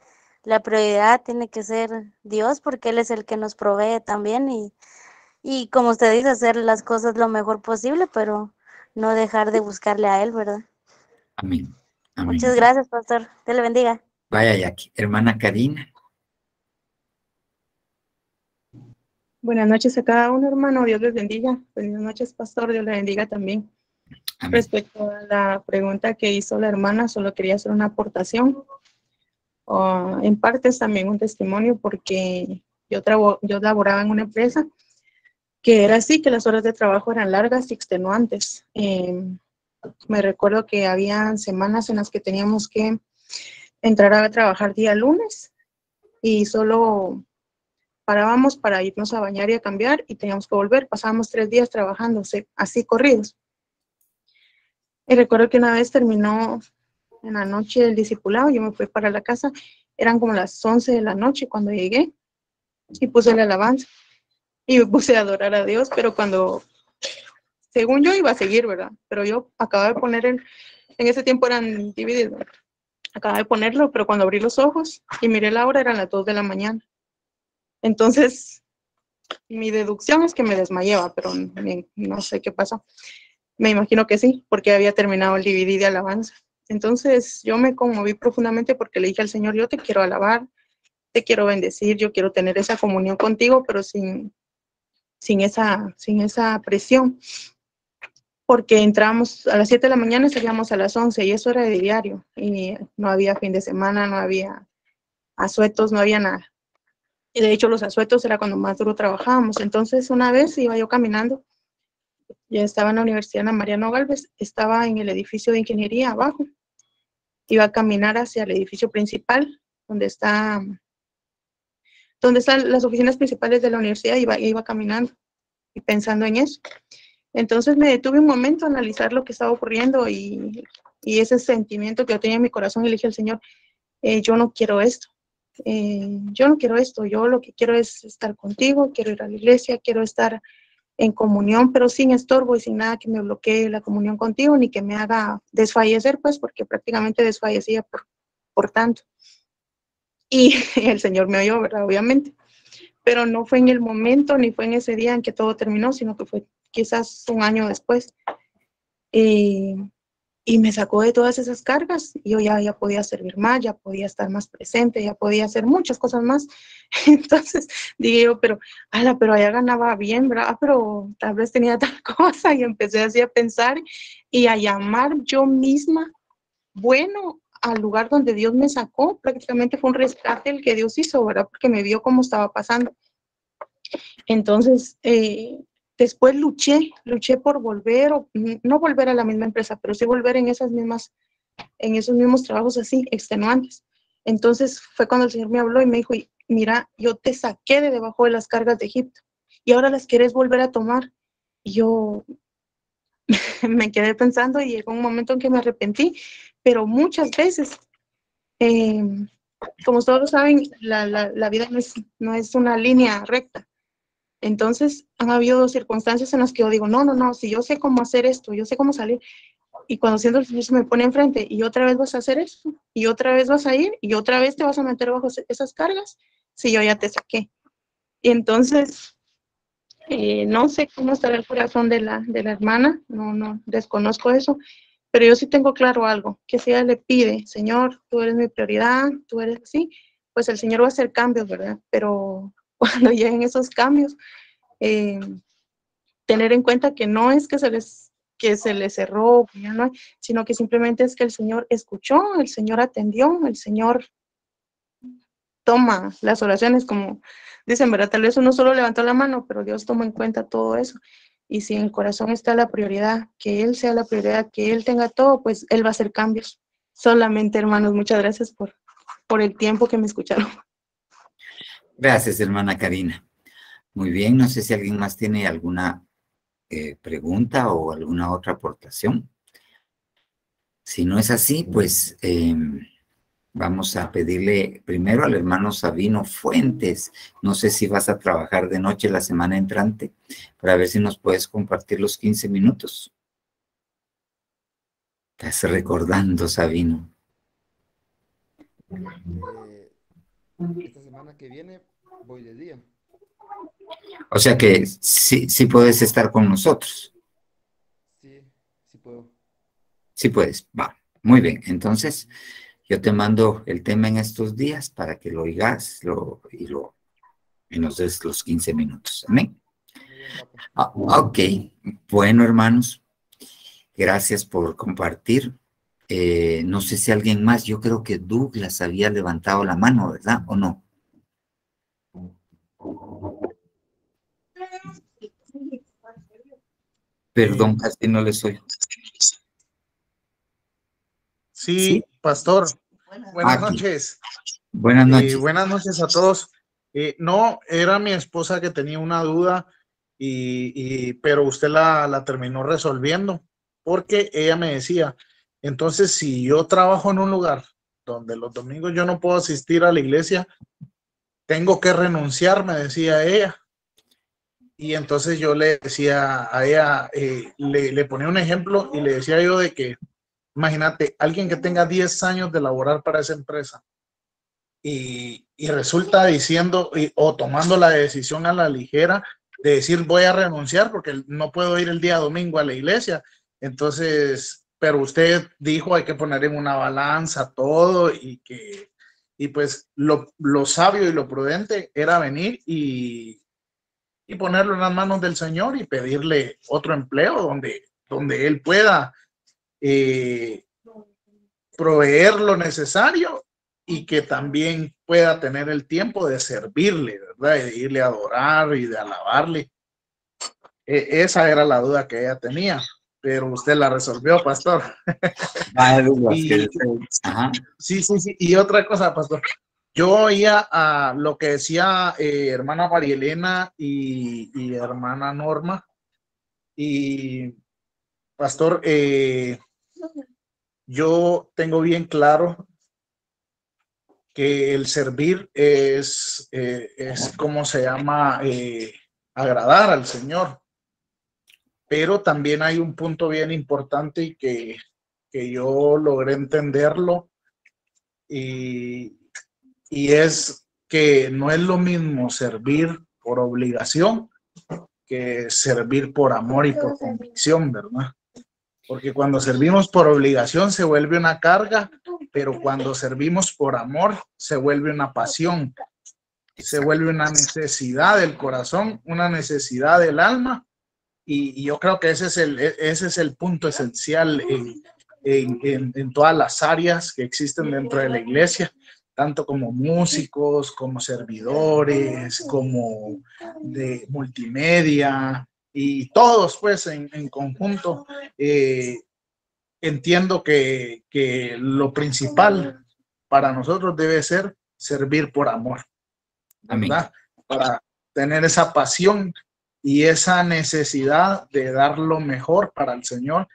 la prioridad tiene que ser Dios, porque Él es el que nos provee también y como usted dice, hacer las cosas lo mejor posible, pero no dejar de buscarle a Él, ¿verdad? Amén. Muchas Amén. gracias, pastor. Dios le bendiga. Vaya, Jackie. Hermana Karina. Buenas noches a cada uno, hermano. Dios les bendiga. Buenas noches, pastor. Dios le bendiga también. Amén. Respecto a la pregunta que hizo la hermana, solo quería hacer una aportación. En parte es también un testimonio porque yo laboraba en una empresa que era así, que las horas de trabajo eran largas y extenuantes. Me recuerdo que había semanas en las que teníamos que entrar a trabajar día lunes y solo parábamos para irnos a bañar y a cambiar y teníamos que volver. Pasábamos 3 días trabajando así corridos. Y recuerdo que una vez terminó en la noche el discipulado, yo me fui para la casa, eran como las 11 de la noche cuando llegué y puse la alabanza y me puse a adorar a Dios, pero según yo iba a seguir, ¿verdad? Pero yo acababa de poner, en ese tiempo eran divididos, ¿verdad? Acababa de ponerlo, pero cuando abrí los ojos y miré la hora eran las 2 de la mañana. Entonces, mi deducción es que me desmayaba, pero no sé qué pasó. Me imagino que sí, porque había terminado el DVD de alabanza. Entonces yo me conmoví profundamente porque le dije al Señor, yo te quiero alabar, te quiero bendecir, yo quiero tener esa comunión contigo, pero sin esa presión. Porque entrábamos a las 7 de la mañana y salíamos a las 11 y eso era de diario. Y no había fin de semana, no había asuetos, no había nada. Y de hecho los asuetos era cuando más duro trabajábamos. Entonces una vez iba yo caminando, ya estaba en la Universidad Ana Mariano Galvez, estaba en el edificio de ingeniería abajo. Iba a caminar hacia el edificio principal, donde están las oficinas principales de la universidad, iba caminando y pensando en eso. Entonces me detuve un momento a analizar lo que estaba ocurriendo y ese sentimiento que yo tenía en mi corazón y le dije al Señor, yo no quiero esto. Yo no quiero esto, yo lo que quiero es estar contigo, quiero ir a la iglesia, quiero estar en comunión, pero sin estorbo y sin nada que me bloquee la comunión contigo, ni que me haga desfallecer, pues, porque prácticamente desfallecía por tanto. Y el Señor me oyó, ¿verdad? Obviamente. Pero no fue en el momento, ni fue en ese día en que todo terminó, sino que fue quizás un año después. Y me sacó de todas esas cargas. Yo ya podía servir más, ya podía estar más presente, ya podía hacer muchas cosas más. Entonces dije yo, pero allá ganaba bien, ¿verdad? Pero tal vez tenía tal cosa. Y empecé así a pensar y a llamar yo misma, bueno, al lugar donde Dios me sacó. Prácticamente fue un rescate el que Dios hizo, ¿verdad? Porque me vio cómo estaba pasando. Entonces, después luché por volver, o no volver a la misma empresa, pero sí volver en esos mismos trabajos así, extenuantes. Entonces fue cuando el Señor me habló y me dijo, mira, yo te saqué de debajo de las cargas de Egipto y ahora las quieres volver a tomar. Y yo me quedé pensando y llegó un momento en que me arrepentí, pero muchas veces, como todos saben, la vida no es una línea recta. Entonces, han habido circunstancias en las que yo digo, no, si yo sé cómo hacer esto, yo sé cómo salir, y cuando siento el Señor se me pone enfrente, y otra vez vas a hacer eso, y otra vez vas a ir, y otra vez te vas a meter bajo esas cargas, si yo ya te saqué. Y entonces, no sé cómo estará el corazón de la hermana, no desconozco eso, pero yo sí tengo claro algo, que si ella le pide, Señor, tú eres mi prioridad, tú eres así, pues el Señor va a hacer cambios, ¿verdad? Pero cuando lleguen esos cambios, tener en cuenta que no es que se les cerró, ya no, sino que simplemente es que el Señor escuchó, el Señor atendió, el Señor toma las oraciones, como dicen, ¿verdad? Tal vez uno solo levantó la mano, pero Dios toma en cuenta todo eso. Y si en el corazón está la prioridad, que Él sea la prioridad, que Él tenga todo, pues Él va a hacer cambios. Solamente, hermanos, muchas gracias por el tiempo que me escucharon. Gracias, hermana Karina. Muy bien, no sé si alguien más tiene alguna pregunta o alguna otra aportación. Si no es así, pues Vamos a pedirle primero al hermano Sabino Fuentes. No sé si vas a trabajar de noche la semana entrante, para ver si nos puedes compartir los 15 minutos. Estás recordando, Sabino. Esta semana que viene voy de día. O sea que sí puedes estar con nosotros. Sí, sí puedo. Sí puedes, va. Muy bien, entonces yo te mando el tema en estos días para que lo oigas y nos des los 15 minutos. Amén. Muy bien, Papa. Ok, bueno, hermanos, gracias por compartir. No sé si alguien más, yo creo que Douglas había levantado la mano, ¿verdad? ¿O no? Perdón, casi no les oigo. Sí, ¿Sí? pastor. Buenas Aquí. noches. Buenas noches. Buenas noches a todos. No, era mi esposa que tenía una duda, pero usted la terminó resolviendo, porque ella me decía, entonces si yo trabajo en un lugar donde los domingos yo no puedo asistir a la iglesia, tengo que renunciar, me decía ella. Y entonces yo le decía a ella, le ponía un ejemplo y le decía yo de que, imagínate, alguien que tenga 10 años de laborar para esa empresa y resulta diciendo o tomando la decisión a la ligera de decir voy a renunciar porque no puedo ir el día domingo a la iglesia. Entonces, pero usted dijo hay que poner en una balanza todo y pues lo sabio y lo prudente era venir y ponerlo en las manos del Señor y pedirle otro empleo donde Él pueda proveer lo necesario y que también pueda tener el tiempo de servirle, ¿verdad? Y de irle a adorar y de alabarle. Esa era la duda que ella tenía, pero usted la resolvió, pastor. Ajá. Sí. Y otra cosa, pastor. Yo oía a lo que decía hermana María Elena y hermana Norma. Y, pastor, yo tengo bien claro que el servir es como se llama, agradar al Señor. Pero también hay un punto bien importante y que yo logré entenderlo y es que no es lo mismo servir por obligación que servir por amor y por convicción, ¿verdad? Porque cuando servimos por obligación se vuelve una carga, pero cuando servimos por amor se vuelve una pasión, se vuelve una necesidad del corazón, una necesidad del alma, y yo creo que ese es el punto esencial en todas las áreas que existen dentro de la iglesia, tanto como músicos, como servidores, como de multimedia, y todos pues en conjunto. Entiendo que lo principal para nosotros debe ser servir por amor, ¿verdad? Amén. Para tener esa pasión y esa necesidad de dar lo mejor para el Señor,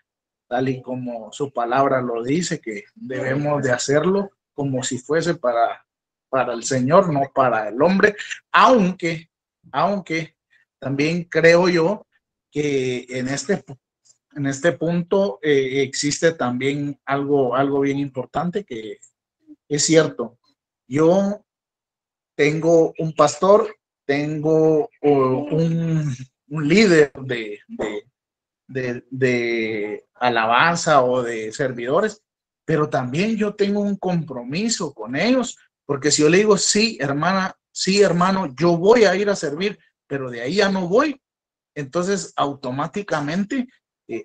tal y como su palabra lo dice, que debemos de hacerlo como si fuese para el Señor, no para el hombre, aunque también creo yo que en este punto existe también algo bien importante, que es cierto. Yo tengo un pastor, tengo un líder de alabanza o de servidores, pero también yo tengo un compromiso con ellos, porque si yo le digo, sí, hermana, sí, hermano, yo voy a ir a servir, pero de ahí ya no voy, entonces automáticamente,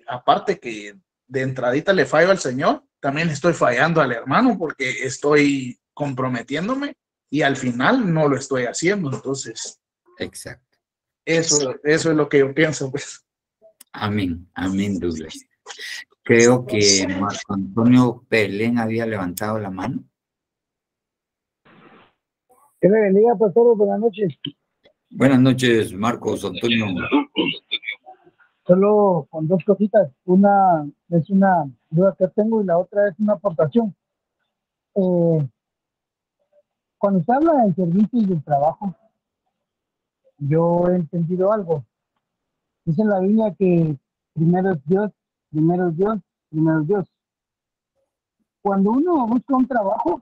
aparte que de entradita le fallo al Señor, también estoy fallando al hermano porque estoy comprometiéndome y al final no lo estoy haciendo. Entonces, exacto. Eso es lo que yo pienso, pues. Amén, amén, Douglas. Creo que Marco Antonio Pelén había levantado la mano. Que me bendiga, pastor. Buenas noches. Buenas noches, Marcos Antonio. Solo con dos cositas. Una es una duda que tengo y la otra es una aportación. Cuando se habla del servicio y del trabajo, yo he entendido algo. Dice en la Biblia que primero es Dios, primero es Dios, primero es Dios. Cuando uno busca un trabajo,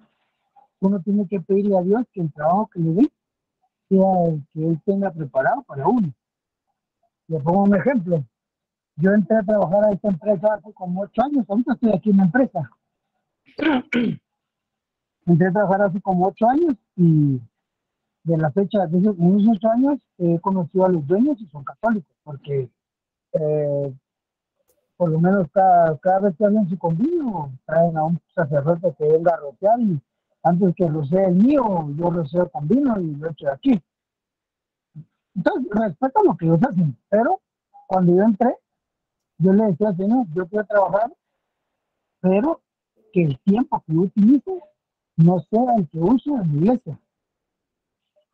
uno tiene que pedirle a Dios que el trabajo que le dé sea el que Él tenga preparado para uno. Le pongo un ejemplo. Yo entré a trabajar a esta empresa hace como 8 años, ahorita estoy aquí en la empresa. Entré a trabajar hace como 8 años y de la fecha de esos, en esos 8 años he conocido a los dueños y son católicos, porque por lo menos cada vez que hacen su convivio, traen a un sacerdote que venga a rociar y antes que rocee el mío, yo roceo con vino y lo echo de aquí. Entonces, respeto lo que ellos hacen, pero cuando yo entré, yo le decía al Señor, yo quiero trabajar, pero que el tiempo que yo utilice no sea el que uso en mi iglesia.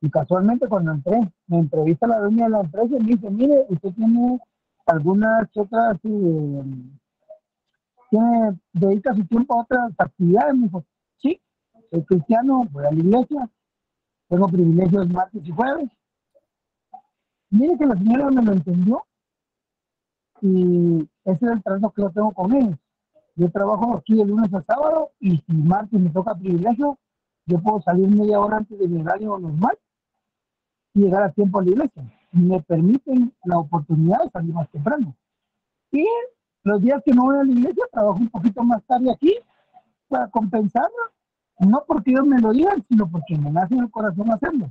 Y casualmente cuando entré, me entrevista la dueña de la empresa y me dice, mire, usted tiene algunas otras, dedica su tiempo a otras actividades. Me dijo, sí, soy cristiano, voy a la iglesia, tengo privilegios martes y jueves. Mire que la señora me lo entendió y ese es el trato que yo tengo con ellos. Yo trabajo aquí de lunes a sábado y si martes me toca privilegio, yo puedo salir media hora antes de mi horario normal y llegar a tiempo a la iglesia. Me permiten la oportunidad de salir más temprano. Y los días que no voy a la iglesia, trabajo un poquito más tarde aquí para compensarlo. No porque ellos me lo digan, sino porque me nace en el corazón hacerlo.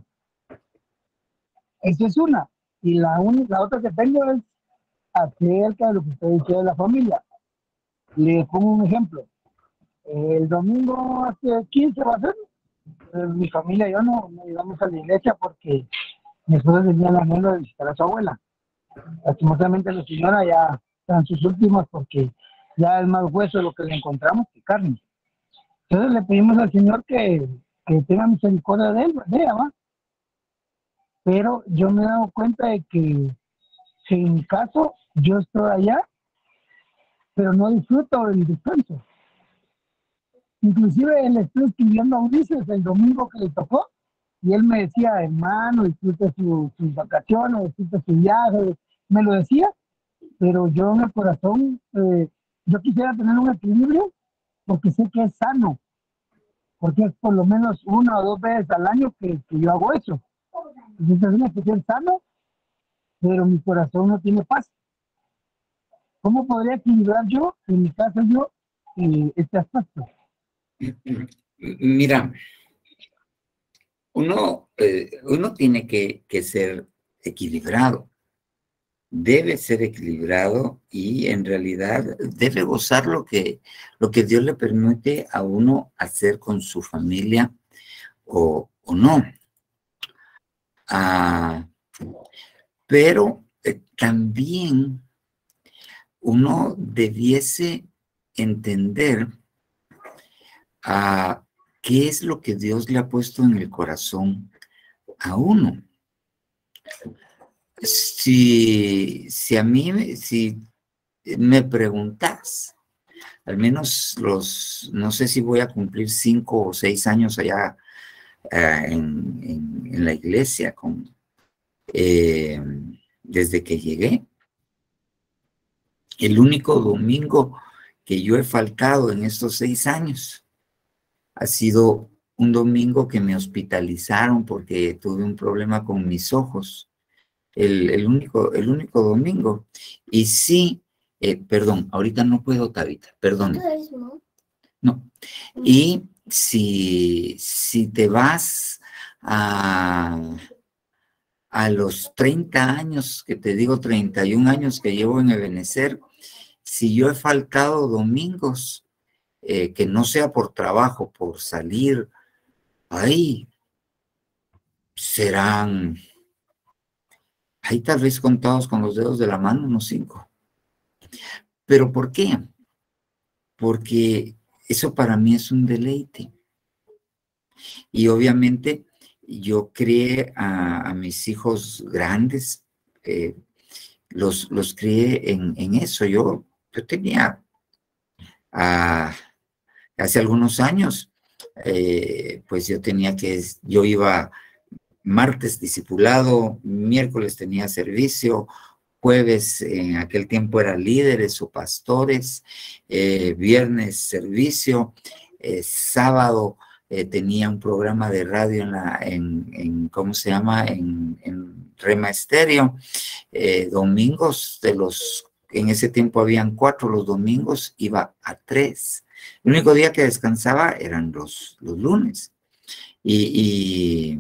Esa es una. Y la otra que tengo es acerca de lo que usted dice de la familia. Le pongo un ejemplo. El domingo hace 15 va a ser. Mi familia y yo no llegamos a la iglesia porque mi esposa tenía el anhelo de visitar a su abuela. Lastimosamente la señora ya está en sus últimas porque ya es más hueso lo que le encontramos que carne. Entonces le pedimos al Señor que tenga misericordia de ella, ¿va? Pero yo me he dado cuenta de que en mi caso yo estoy allá, pero no disfruto del descanso. Inclusive le estoy escribiendo a Ulises el domingo que le tocó y él me decía, hermano, disfrute sus vacaciones, disfrute su viaje, me lo decía, pero yo en el corazón, yo quisiera tener un equilibrio porque sé que es sano, porque es por lo menos 1 o 2 veces al año que yo hago eso. Entonces tiene que ser sano, pero mi corazón no tiene paz. ¿Cómo podría equilibrar yo, en mi caso yo, este aspecto? Mira, uno tiene que ser equilibrado, debe ser equilibrado y en realidad debe gozar lo que Dios le permite a uno hacer con su familia o no. Pero también uno debiese entender qué es lo que Dios le ha puesto en el corazón a uno. Si a mí, si me preguntas, al menos no sé si voy a cumplir 5 o 6 años allá en la iglesia desde que llegué. El único domingo que yo he faltado en estos 6 años ha sido un domingo que me hospitalizaron porque tuve un problema con mis ojos. El único domingo. Y sí, perdón, ahorita no puedo, Tabita, perdón. No. Y si te vas a los 30 años, que te digo 31 años que llevo en Ebenezer, si yo he faltado domingos, que no sea por trabajo, por salir, ahí serán, ahí tal vez contados con los dedos de la mano, unos 5. ¿Pero por qué? Porque eso para mí es un deleite. Y obviamente yo crié a mis hijos grandes, los crié en eso. Yo tenía, hace algunos años, pues yo iba martes discipulado, miércoles tenía servicio, jueves en aquel tiempo era líderes o pastores, viernes servicio, sábado tenía un programa de radio ¿cómo se llama? En Rema Estéreo, domingos en ese tiempo habían 4, los domingos iba a 3. El único día que descansaba eran los lunes. Y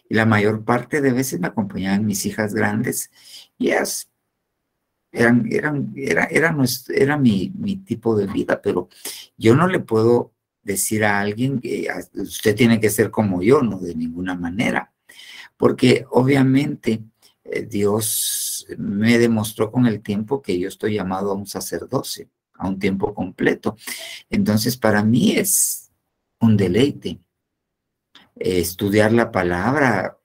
la mayor parte de veces me acompañaban mis hijas grandes y ellas era mi tipo de vida, pero yo no le puedo decir a alguien que usted tiene que ser como yo, no, de ninguna manera, porque obviamente Dios me demostró con el tiempo que yo estoy llamado a un sacerdocio, a un tiempo completo. Entonces, para mí es un deleite estudiar la palabra.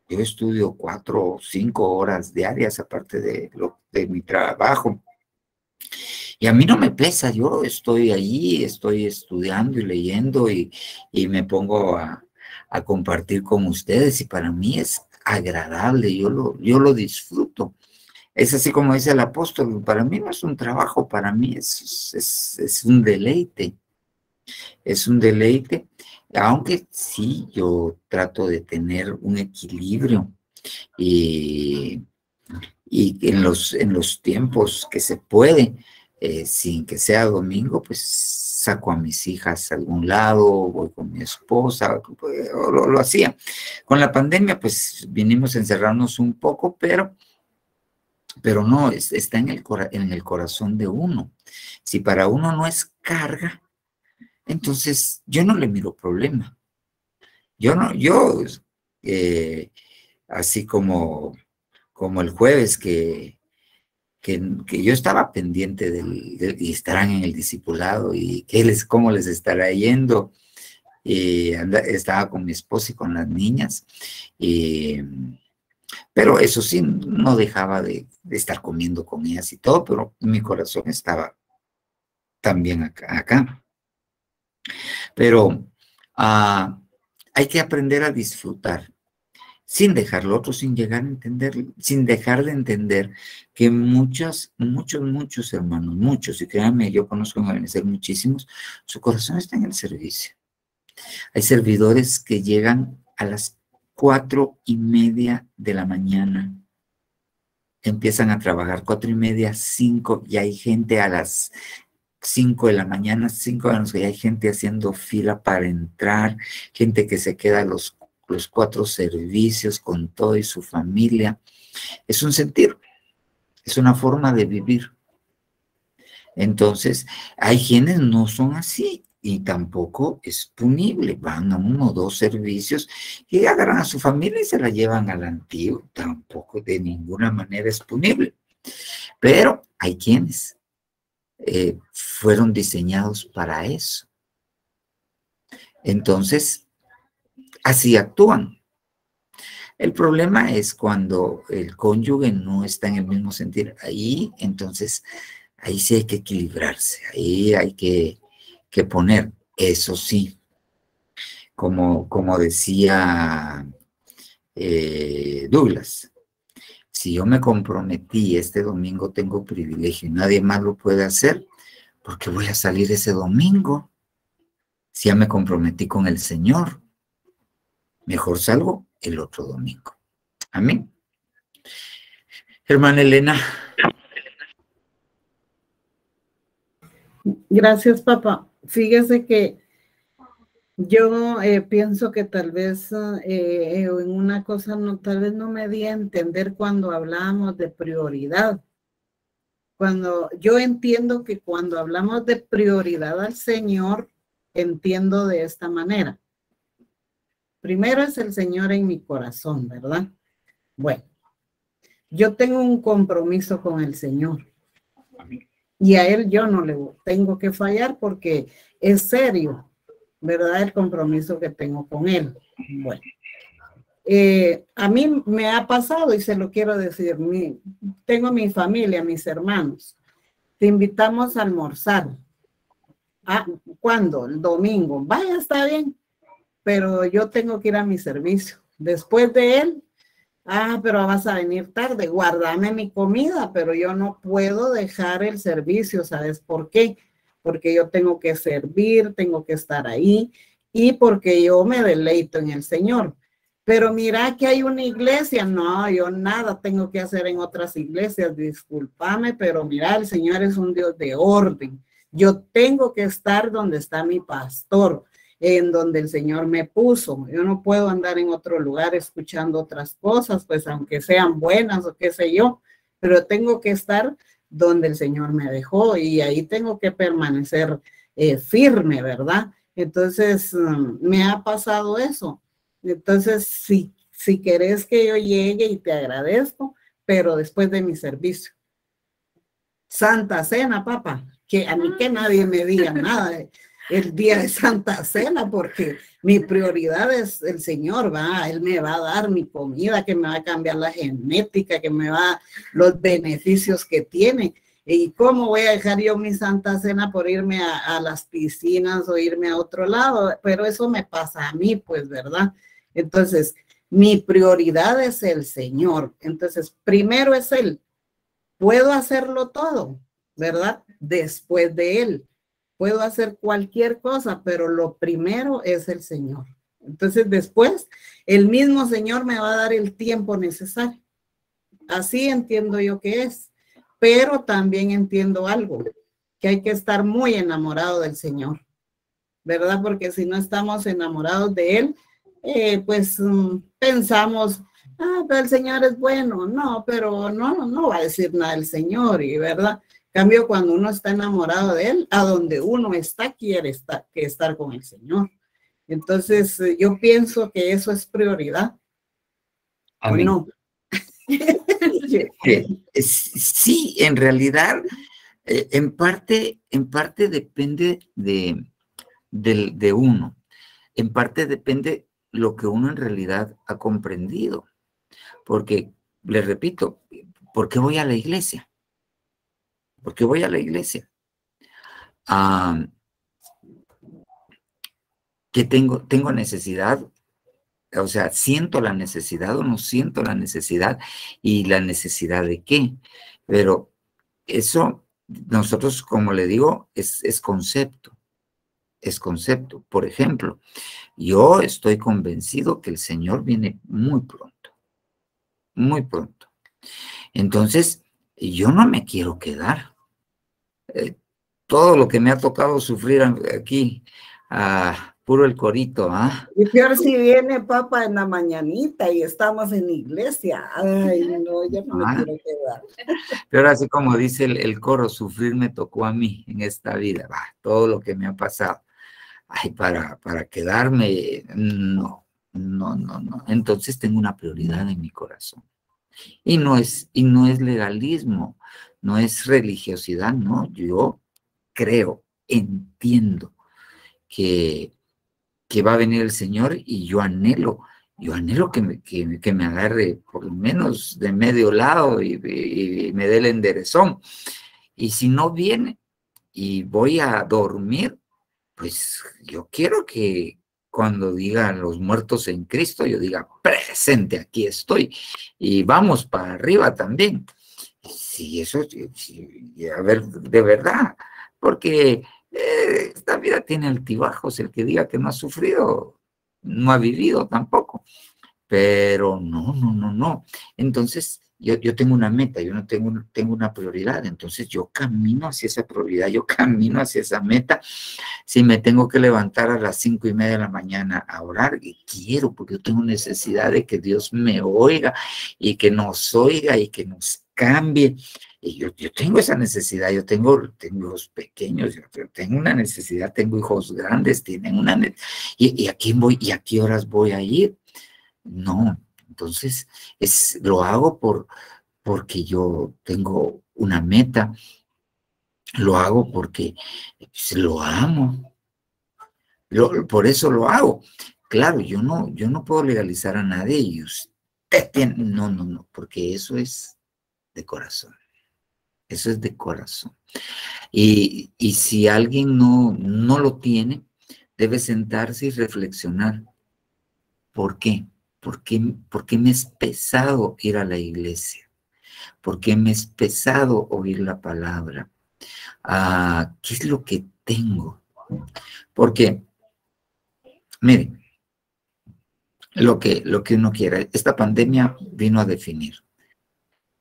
Yo estudio 4 o 5 horas diarias, aparte de mi trabajo. Y a mí no me pesa, yo estoy allí, estoy estudiando y leyendo y me pongo a compartir con ustedes y para mí es agradable, yo lo disfruto. Es así como dice el apóstol, para mí no es un trabajo, para mí es un deleite. Es un deleite, aunque sí yo trato de tener un equilibrio y en los tiempos que se puede, sin que sea domingo, pues saco a mis hijas a algún lado, voy con mi esposa, lo hacía. Con la pandemia, pues vinimos a encerrarnos un poco, pero no, está en el corazón de uno. Si para uno no es carga, entonces yo no le miro problema. Así como el jueves que yo estaba pendiente y estarán en el discipulado y cómo les estará yendo. Estaba con mi esposa y con las niñas, pero eso sí, no dejaba de estar comiendo con ellas y todo, pero mi corazón estaba también acá. Pero hay que aprender a disfrutar sin dejarlo otro, sin dejar de entender que muchos hermanos, y créanme, yo conozco en Ebenecer muchísimos, su corazón está en el servicio. Hay servidores que llegan a las 4:30 de la mañana, empiezan a trabajar 4:30, 5, y hay gente a las 5 de la mañana, 5 de la noche, y hay gente haciendo fila para entrar, gente que se queda los 4 servicios con todo y su familia. Es un sentir, es una forma de vivir. Entonces, hay quienes no son así y tampoco es punible. Van a 1 o 2 servicios y agarran a su familia y se la llevan al antiguo. Tampoco de ninguna manera es punible. Pero hay quienes fueron diseñados para eso. Entonces, así actúan. El problema es cuando el cónyuge no está en el mismo sentir. Entonces, ahí sí hay que equilibrarse, ahí hay que poner, eso sí, como decía Douglas, si yo me comprometí este domingo tengo privilegio y nadie más lo puede hacer, ¿por qué voy a salir ese domingo? Si ya me comprometí con el Señor, mejor salgo el otro domingo. Amén. Hermana Elena. Gracias, papá. Fíjese que yo pienso que tal vez en una cosa tal vez no me di a entender cuando hablábamos de prioridad. Yo entiendo que cuando hablamos de prioridad al Señor, entiendo de esta manera. Primero es el Señor en mi corazón, ¿verdad? Bueno, yo tengo un compromiso con el Señor. Y a Él yo no le tengo que fallar porque es serio, ¿verdad? El compromiso que tengo con Él. Bueno, a mí me ha pasado y se lo quiero decir. Tengo mi familia, mis hermanos. Te invitamos a almorzar. Ah, ¿cuándo? El domingo. Vaya, está bien, pero yo tengo que ir a mi servicio. Después de él, pero vas a venir tarde, guárdame mi comida, pero yo no puedo dejar el servicio, ¿sabes por qué? Porque yo tengo que servir, tengo que estar ahí y porque yo me deleito en el Señor. Pero mira que hay una iglesia, no, yo nada tengo que hacer en otras iglesias, discúlpame, pero mira, el Señor es un Dios de orden. Yo tengo que estar donde está mi pastor, en donde el Señor me puso. Yo no puedo andar en otro lugar escuchando otras cosas, pues aunque sean buenas o qué sé yo, pero tengo que estar donde el Señor me dejó y ahí tengo que permanecer firme, ¿verdad? Entonces, me ha pasado eso. Entonces, si querés que yo llegue y te agradezco, pero después de mi servicio. Santa Cena, papá, que a mí que nadie me diga nada el día de Santa Cena, porque mi prioridad es el Señor, va, Él me va a dar mi comida, que me va a cambiar la genética, que me va a dar los beneficios que tiene. ¿Y cómo voy a dejar yo mi Santa Cena por irme a las piscinas o irme a otro lado? Pero eso me pasa a mí, pues, ¿verdad? Entonces, mi prioridad es el Señor. Entonces, primero es Él. Puedo hacerlo todo, ¿verdad? Después de Él. Puedo hacer cualquier cosa, pero lo primero es el Señor. Entonces, después, el mismo Señor me va a dar el tiempo necesario. Así entiendo yo que es. Pero también entiendo algo, que hay que estar muy enamorado del Señor, ¿verdad? Porque si no estamos enamorados de Él, pues pensamos, pero el Señor es bueno. No, pero no va a decir nada el Señor, y ¿verdad? En cambio, cuando uno está enamorado de Él, a donde uno está, quiere estar con el Señor. Entonces, yo pienso que eso es prioridad. Amén. ¿O no? Sí, en realidad, en parte depende de uno. En parte depende lo que uno en realidad ha comprendido. Porque, le repito, ¿por qué voy a la iglesia? ¿Por qué voy a la iglesia? ¿Que tengo necesidad? O sea, ¿siento la necesidad o no siento la necesidad? ¿Y la necesidad de qué? Pero eso, nosotros, como le digo, es concepto. Es concepto. Por ejemplo, yo estoy convencido que el Señor viene muy pronto. Muy pronto. Entonces, yo no me quiero quedar. Todo lo que me ha tocado sufrir aquí, puro el corito, Y peor si viene papá en la mañanita y estamos en iglesia. Ay, no, yo no me quiero quedar. Pero así como dice el coro, sufrir me tocó a mí en esta vida, todo lo que me ha pasado. Ay, para quedarme, no. Entonces tengo una prioridad en mi corazón. Y no es legalismo, no es religiosidad, no. Yo creo, entiendo que va a venir el Señor y yo anhelo que me agarre por lo menos de medio lado y me dé el enderezón. Y si no viene y voy a dormir, pues yo quiero que cuando digan los muertos en Cristo, yo diga, presente, aquí estoy. Y vamos para arriba también. Sí, eso, sí, a ver, de verdad, porque esta vida tiene altibajos. El que diga que no ha sufrido, no ha vivido tampoco. Pero no. Entonces, yo tengo una meta, yo no tengo una prioridad. Entonces, yo camino hacia esa prioridad, yo camino hacia esa meta. Si me tengo que levantar a las 5:30 de la mañana a orar, y quiero, porque yo tengo necesidad de que Dios me oiga y que nos oiga y que nos cambie. Y yo tengo esa necesidad, yo tengo hijos pequeños, yo tengo una necesidad, tengo hijos grandes, tienen una necesidad. ¿Y a quién voy? ¿Y a qué horas voy a ir? No, entonces lo hago porque yo tengo una meta, lo hago porque lo amo, por eso lo hago. Claro, yo no puedo legalizar a nadie y usted tiene, no, porque eso es de corazón. Eso es de corazón. Y si alguien no lo tiene, debe sentarse y reflexionar. ¿Por qué? ¿Por qué me es pesado ir a la iglesia? ¿Por qué me es pesado oír la palabra? ¿Qué es lo que tengo? Porque, miren, lo que uno quiera. Esta pandemia vino a definir.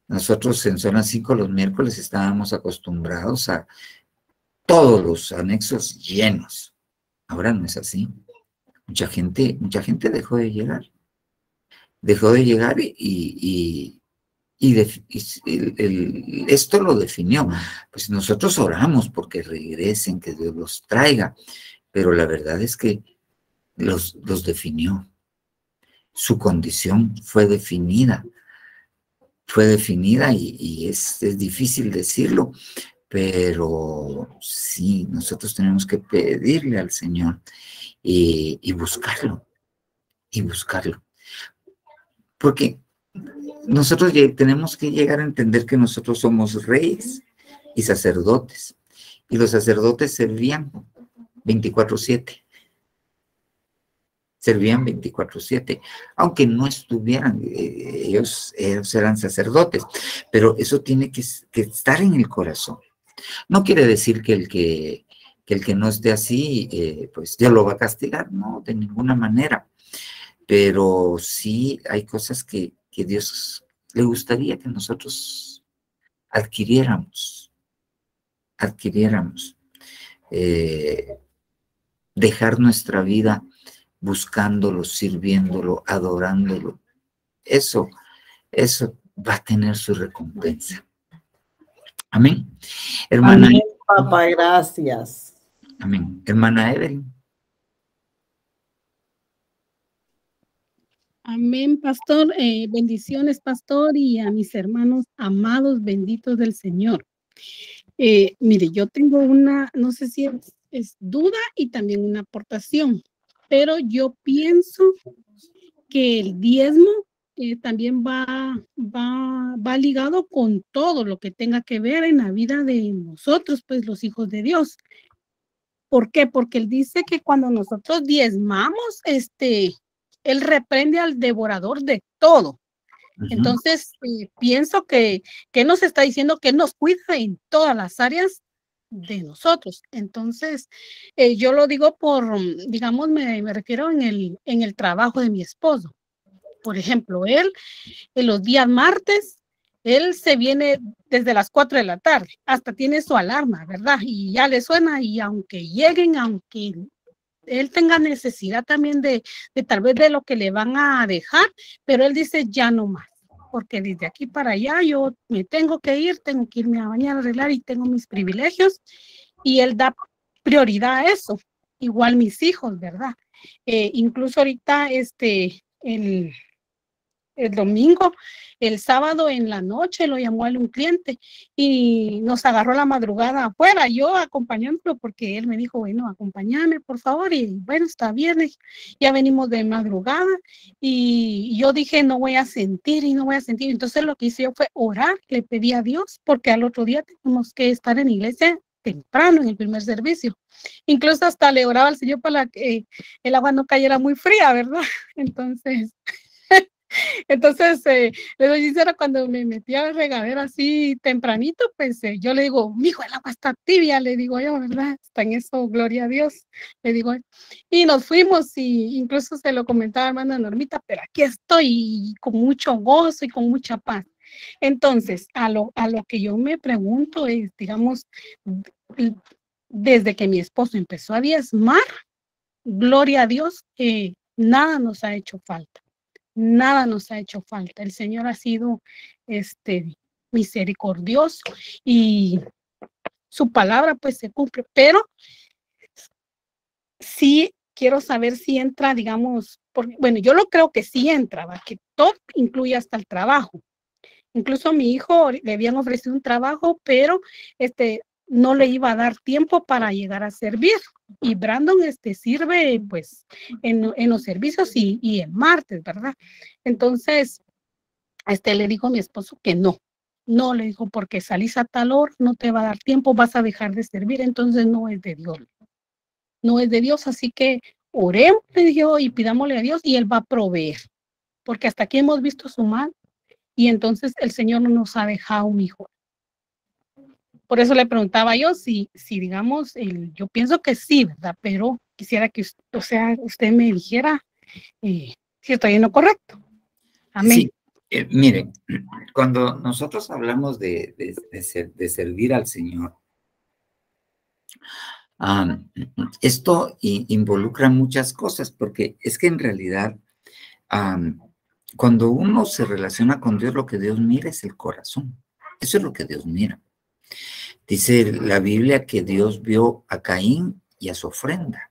Nosotros en Zona 5 los miércoles estábamos acostumbrados a todos los anexos llenos. Ahora no es así. Mucha gente dejó de llegar. Dejó de llegar esto lo definió. Pues nosotros oramos porque regresen, que Dios los traiga, pero la verdad es que los definió. Su condición fue definida y es difícil decirlo, pero sí, nosotros tenemos que pedirle al Señor y buscarlo, porque nosotros tenemos que llegar a entender que nosotros somos reyes y sacerdotes, y los sacerdotes servían 24/7. Servían 24/7, aunque no estuvieran, ellos eran sacerdotes, pero eso tiene que estar en el corazón. No quiere decir que el que no esté así, pues Dios lo va a castigar, no, de ninguna manera, pero sí hay cosas que Dios le gustaría que nosotros adquiriéramos, dejar nuestra vida buscándolo, sirviéndolo, adorándolo. Eso va a tener su recompensa. Amén. Hermana. Amén, papá, gracias. Amén. Hermana Evelyn. Amén, pastor. Bendiciones, pastor, y a mis hermanos amados, benditos del Señor. Mire, yo tengo una, no sé si es duda y también una aportación, pero yo pienso que el diezmo también va ligado con todo lo que tenga que ver en la vida de nosotros, pues los hijos de Dios. ¿Por qué? Porque él dice que cuando nosotros diezmamos, él reprende al devorador de todo. Entonces, pienso que nos está diciendo que nos cuida en todas las áreas de nosotros. Entonces, yo lo digo digamos, me refiero en el trabajo de mi esposo. Por ejemplo, él, en los días martes, él se viene desde las 4 de la tarde, hasta tiene su alarma, ¿verdad? Y ya le suena, y aunque lleguen, aunque él tenga necesidad también de tal vez de lo que le van a dejar, pero él dice ya no más, porque desde aquí para allá yo me tengo que irme a bañar, a arreglar y tengo mis privilegios, y él da prioridad a eso. Igual mis hijos, ¿verdad? Incluso ahorita el domingo, el sábado en la noche lo llamó a él un cliente y nos agarró la madrugada afuera, yo acompañándolo porque él me dijo, bueno, acompáñame por favor, y bueno, está bien, ya venimos de madrugada, y yo dije, no voy a sentir, entonces lo que hice yo fue orar, le pedí a Dios, porque al otro día tenemos que estar en la iglesia temprano en el primer servicio, incluso hasta le oraba al Señor para que el agua no cayera muy fría, ¿verdad? Entonces, le doy sincera, cuando me metí a la regadera así tempranito, pues yo le digo, mijo, el agua está tibia, le digo yo, ¿verdad? Está en eso, gloria a Dios, le digo. Y nos fuimos, y incluso se lo comentaba a hermana Normita, pero aquí estoy con mucho gozo y con mucha paz. Entonces, a lo que yo me pregunto es, digamos, desde que mi esposo empezó a diezmar, gloria a Dios, nada nos ha hecho falta. Nada nos ha hecho falta. El Señor ha sido misericordioso y su palabra pues se cumple, pero sí quiero saber si entra, digamos, porque, bueno, yo lo creo que sí entra, ¿va? Que todo incluye hasta el trabajo. Incluso a mi hijo le habían ofrecido un trabajo, pero no le iba a dar tiempo para llegar a servir. Y Brandon sirve pues en los servicios y el martes, ¿verdad? Entonces, le dijo a mi esposo que no, No, le dijo, porque salís a tal hora, no te va a dar tiempo, vas a dejar de servir, entonces no es de Dios. No es de Dios, así que oremos, le dijo, y pidámosle a Dios y Él va a proveer. Porque hasta aquí hemos visto su mano y entonces el Señor no nos ha dejado un hijo. Por eso le preguntaba yo si digamos, yo pienso que sí, ¿verdad? Pero quisiera que usted me dijera si estoy en lo correcto. Amén. Sí, mire, cuando nosotros hablamos de servir al Señor, esto involucra muchas cosas, porque es que en realidad, cuando uno se relaciona con Dios, lo que Dios mira es el corazón. Eso es lo que Dios mira. Dice la Biblia que Dios vio a Caín y a su ofrenda,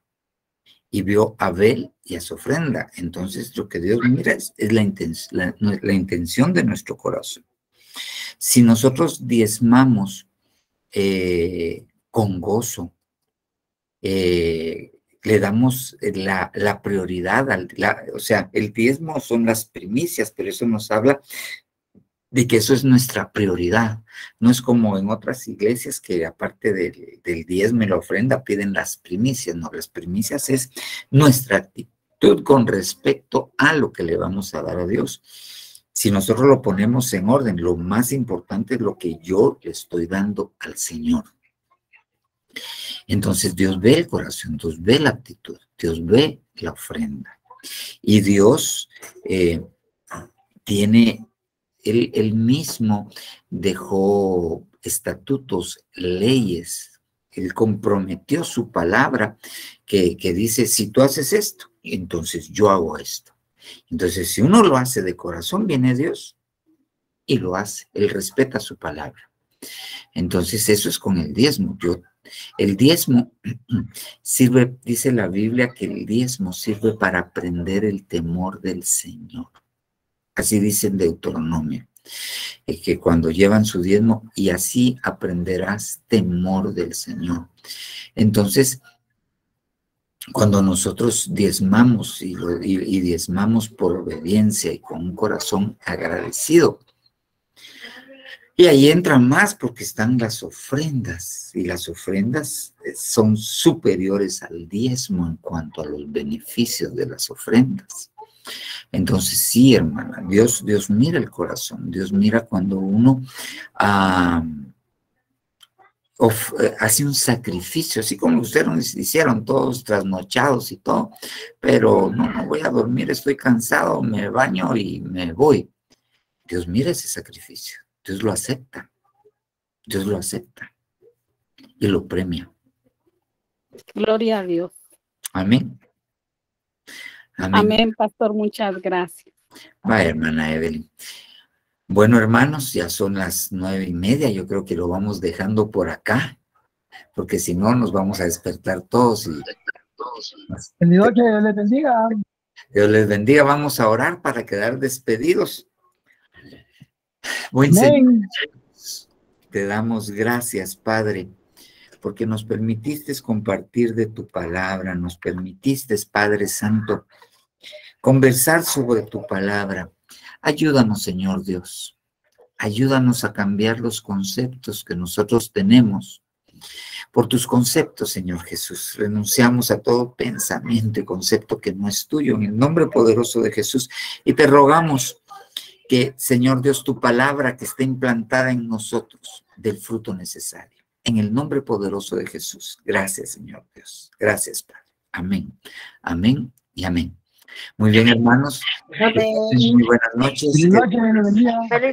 y vio a Abel y a su ofrenda. Entonces, lo que Dios mira es la intención de nuestro corazón. Si nosotros diezmamos con gozo, le damos la prioridad, o sea, el diezmo son las primicias, pero eso nos habla de que eso es nuestra prioridad. No es como en otras iglesias que aparte del diezmo y la ofrenda piden las primicias. No, las primicias es nuestra actitud con respecto a lo que le vamos a dar a Dios. Si nosotros lo ponemos en orden, lo más importante es lo que yo le estoy dando al Señor. Entonces Dios ve el corazón, Dios ve la actitud, Dios ve la ofrenda. Y Dios tiene... Él mismo dejó estatutos, leyes. Él comprometió su palabra que dice, si tú haces esto, entonces yo hago esto. Entonces, si uno lo hace de corazón, viene Dios y lo hace. Él respeta su palabra. Entonces, eso es con el diezmo. El diezmo sirve, dice la Biblia, que el diezmo sirve para aprender el temor del Señor. Así dice en Deuteronomio, que cuando llevan su diezmo, y así aprenderás temor del Señor. Entonces, cuando nosotros diezmamos y diezmamos por obediencia y con un corazón agradecido, y ahí entra más porque están las ofrendas, y las ofrendas son superiores al diezmo en cuanto a los beneficios de las ofrendas. Entonces, sí, hermana, Dios mira el corazón, Dios mira cuando uno hace un sacrificio, así como ustedes hicieron todos trasnochados y todo, pero no voy a dormir, estoy cansado, me baño y me voy. Dios mira ese sacrificio, Dios lo acepta y lo premia. Gloria a Dios. Amén. Amén. Amén, pastor, muchas gracias. Va, hermana Evelyn. Bueno, hermanos, ya son las 9:30, yo creo que lo vamos dejando por acá, porque si no nos vamos a despertar todos. Feliz noche, Dios les bendiga. Dios les bendiga, vamos a orar para quedar despedidos. Buen Señor, te damos gracias, Padre, porque nos permitiste compartir de tu palabra, nos permitiste, Padre Santo, conversar sobre tu palabra. Ayúdanos, Señor Dios. Ayúdanos a cambiar los conceptos que nosotros tenemos. Por tus conceptos, Señor Jesús, renunciamos a todo pensamiento y concepto que no es tuyo, en el nombre poderoso de Jesús. Y te rogamos que, Señor Dios, tu palabra que esté implantada en nosotros, dé el fruto necesario. En el nombre poderoso de Jesús. Gracias, Señor Dios. Gracias, Padre. Amén. Amén y amén. Muy bien, hermanos. Muy buenas noches. Feliz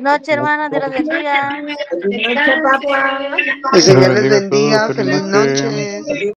noche, hermanos. Dios los bendiga. Feliz noche, papá. Que el Señor les bendiga. Feliz noche.